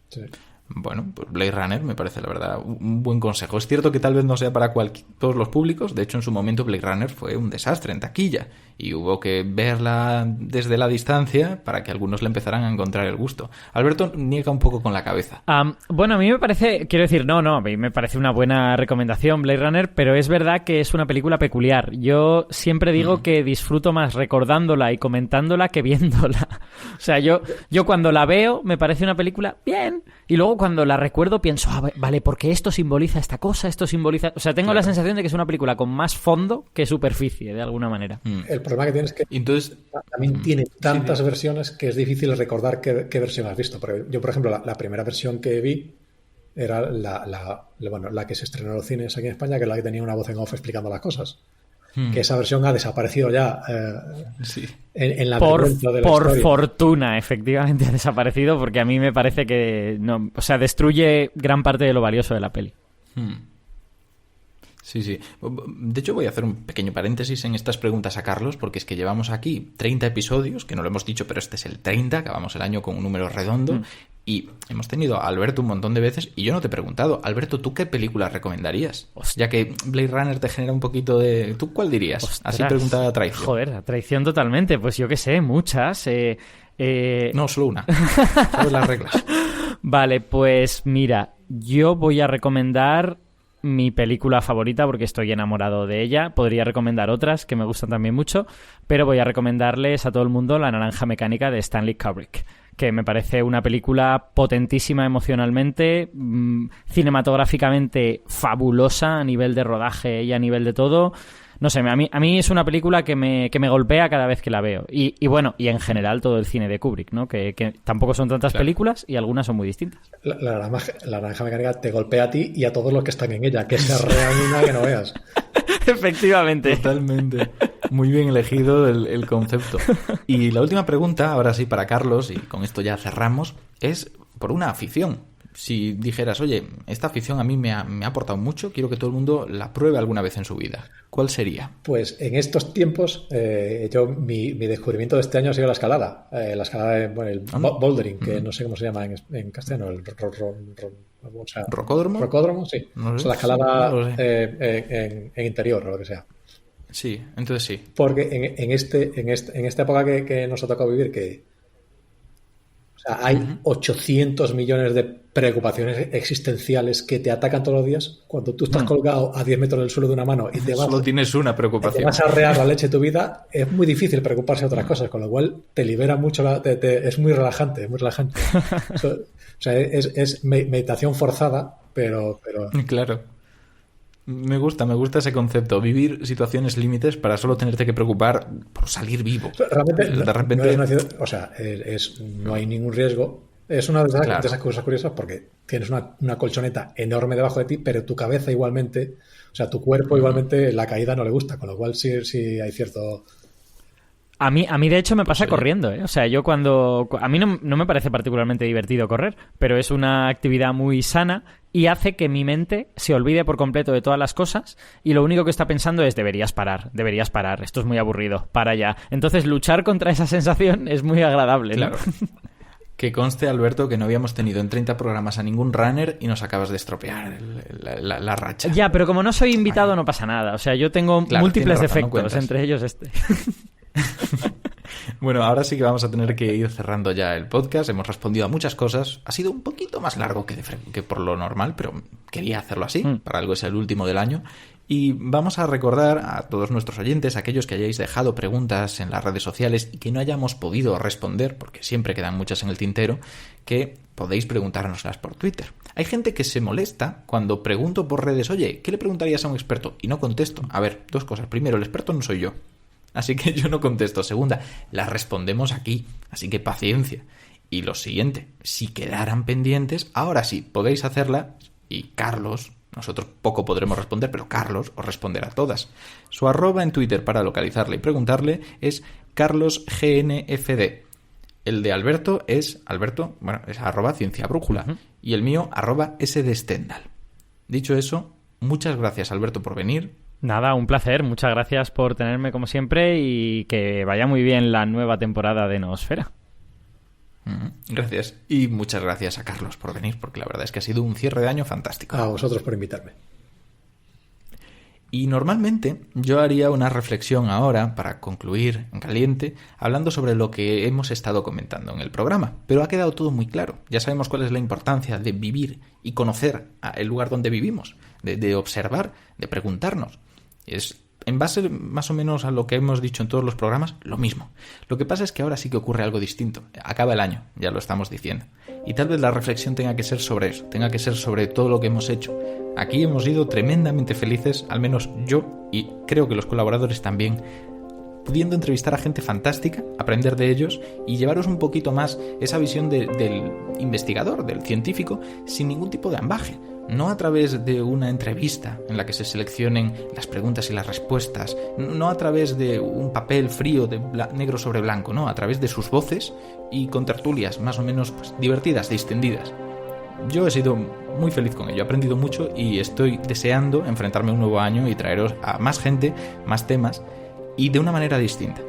Sí. Bueno, pues Blade Runner me parece, la verdad, un buen consejo. Es cierto que tal vez no sea para todos los públicos. De hecho, en su momento Blade Runner fue un desastre en taquilla y hubo que verla desde la distancia para que algunos le empezaran a encontrar el gusto. Alberto niega un poco con la cabeza. Bueno, a mí me parece, quiero decir, no, a mí me parece una buena recomendación Blade Runner, pero es verdad que es una película peculiar. Yo siempre digo que disfruto más recordándola y comentándola que viéndola. O sea, yo cuando la veo me parece una película bien, y luego cuando la recuerdo pienso, vale, porque esto simboliza esta cosa, esto simboliza... O sea, tengo la sensación de que es una película con más fondo que superficie, de alguna manera. El problema que tienes es que entonces, también tiene tantas versiones que es difícil recordar qué versión has visto. Porque yo, por ejemplo, la primera versión que vi era la que se estrenó en los cines aquí en España, que es la que tenía una voz en off explicando las cosas. Que esa versión ha desaparecido ya en la vergüenza de la por historia. fortuna, efectivamente ha desaparecido, porque a mí me parece que no, o sea, destruye gran parte de lo valioso de la peli. Sí. De hecho, voy a hacer un pequeño paréntesis en estas preguntas a Carlos, porque es que llevamos aquí 30 episodios, que no lo hemos dicho, pero este es el 30, acabamos el año con un número redondo, y hemos tenido a Alberto un montón de veces, y yo no te he preguntado, Alberto, ¿tú qué película recomendarías? Ya que Blade Runner te genera un poquito de... ¿Tú cuál dirías? Ostras. Así pregunta a traición. Joder, a traición totalmente, pues yo qué sé, muchas. No, solo una. Sabes las reglas. Vale, pues mira, yo voy a recomendar mi película favorita porque estoy enamorado de ella. Podría recomendar otras que me gustan también mucho, pero voy a recomendarles a todo el mundo La Naranja Mecánica de Stanley Kubrick, que me parece una película potentísima emocionalmente, cinematográficamente fabulosa a nivel de rodaje y a nivel de todo. No sé, a mí es una película que me golpea cada vez que la veo. Y bueno, y en general todo el cine de Kubrick, ¿no? Que tampoco son tantas películas y algunas son muy distintas. La Naranja Mecánica te golpea a ti y a todos los que están en ella, que se reanima que no veas. Efectivamente. Totalmente. Muy bien elegido el concepto. Y la última pregunta, ahora sí para Carlos, y con esto ya cerramos, es por una afición. Si dijeras, oye, esta afición a mí me ha aportado mucho, quiero que todo el mundo la pruebe alguna vez en su vida, ¿cuál sería? Pues en estos tiempos, mi descubrimiento de este año ha sido la escalada. La escalada, el bouldering, que no sé cómo se llama en castellano, el ¿Rocódromo? Rocódromo, sí. No sé, la escalada no lo sé. en interior o lo que sea. Sí, entonces sí. Porque en esta época que nos ha tocado vivir, hay 800 millones de preocupaciones existenciales que te atacan todos los días. Cuando tú estás colgado a 10 metros del suelo de una mano y solo tienes una preocupación. Te vas a arrear la leche de tu vida, es muy difícil preocuparse de otras cosas, con lo cual te libera mucho, es muy relajante, es muy relajante. Es meditación forzada, pero... Claro. Me gusta ese concepto. Vivir situaciones límites para solo tenerte que preocupar por salir vivo. Realmente, de repente... no hay ningún riesgo. Es una de esas cosas curiosas porque tienes una colchoneta enorme debajo de ti, pero tu cabeza igualmente, o sea, tu cuerpo igualmente, la caída no le gusta, con lo cual sí hay cierto... A mí de hecho me pasa corriendo, ¿eh? O sea, yo a mí no me parece particularmente divertido correr, pero es una actividad muy sana y hace que mi mente se olvide por completo de todas las cosas y lo único que está pensando es deberías parar, esto es muy aburrido, para ya. Entonces luchar contra esa sensación es muy agradable, ¿no? Claro. Que conste, Alberto, que no habíamos tenido en 30 programas a ningún runner y nos acabas de estropear la racha. Ya, pero como no soy invitado no pasa nada. O sea, yo tengo múltiples defectos, entre ellos este. Bueno, ahora sí que vamos a tener que ir cerrando ya el podcast. Hemos respondido a muchas cosas. Ha sido un poquito más largo que por lo normal, pero quería hacerlo así. Para algo es el último del año. Y vamos a recordar a todos nuestros oyentes, aquellos que hayáis dejado preguntas en las redes sociales y que no hayamos podido responder, porque siempre quedan muchas en el tintero, que podéis preguntárnoslas por Twitter. Hay gente que se molesta cuando pregunto por redes, oye, ¿qué le preguntarías a un experto? Y no contesto. A ver, dos cosas. Primero, el experto no soy yo. Así que yo no contesto. Segunda, las respondemos aquí. Así que paciencia. Y lo siguiente, si quedaran pendientes, ahora sí, podéis hacerla y Carlos Nosotros poco podremos responder, pero Carlos os responderá todas. Su arroba en Twitter para localizarle y preguntarle es carlosgnfd. El de Alberto es arroba cienciabrújula. Y el mío, arroba sdstendal. Dicho eso, muchas gracias, Alberto, por venir. Nada, un placer. Muchas gracias por tenerme como siempre y que vaya muy bien la nueva temporada de Noosfera. Gracias. Y muchas gracias a Carlos por venir, porque la verdad es que ha sido un cierre de año fantástico. A vosotros por invitarme. Y normalmente yo haría una reflexión ahora, para concluir en caliente, hablando sobre lo que hemos estado comentando en el programa. Pero ha quedado todo muy claro. Ya sabemos cuál es la importancia de vivir y conocer el lugar donde vivimos, de observar, de preguntarnos. Es en base más o menos a lo que hemos dicho en todos los programas, lo mismo. Lo que pasa es que ahora sí que ocurre algo distinto. Acaba el año, ya lo estamos diciendo. Y tal vez la reflexión tenga que ser sobre eso, tenga que ser sobre todo lo que hemos hecho. Aquí hemos sido tremendamente felices, al menos yo, y creo que los colaboradores también, pudiendo entrevistar a gente fantástica, aprender de ellos y llevaros un poquito más esa visión del investigador, del científico, sin ningún tipo de ambaje. No a través de una entrevista en la que se seleccionen las preguntas y las respuestas, no a través de un papel frío de negro sobre blanco, no, a través de sus voces y con tertulias más o menos divertidas, distendidas. Yo he sido muy feliz con ello, he aprendido mucho y estoy deseando enfrentarme a un nuevo año y traeros a más gente, más temas y de una manera distinta,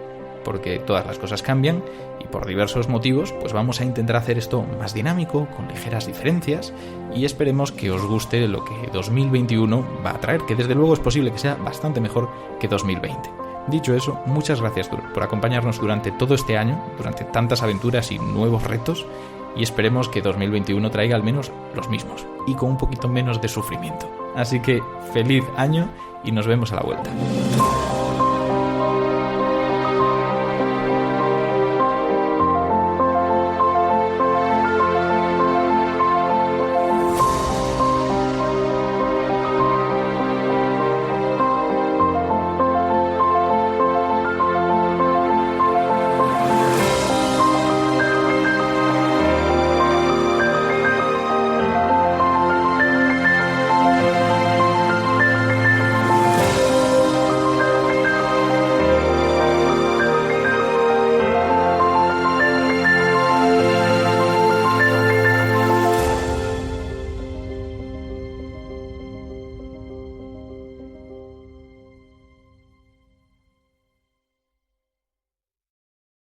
porque todas las cosas cambian y por diversos motivos pues vamos a intentar hacer esto más dinámico, con ligeras diferencias y esperemos que os guste lo que 2021 va a traer, que desde luego es posible que sea bastante mejor que 2020. Dicho eso, muchas gracias por acompañarnos durante todo este año, durante tantas aventuras y nuevos retos, y esperemos que 2021 traiga al menos los mismos y con un poquito menos de sufrimiento. Así que feliz año y nos vemos a la vuelta.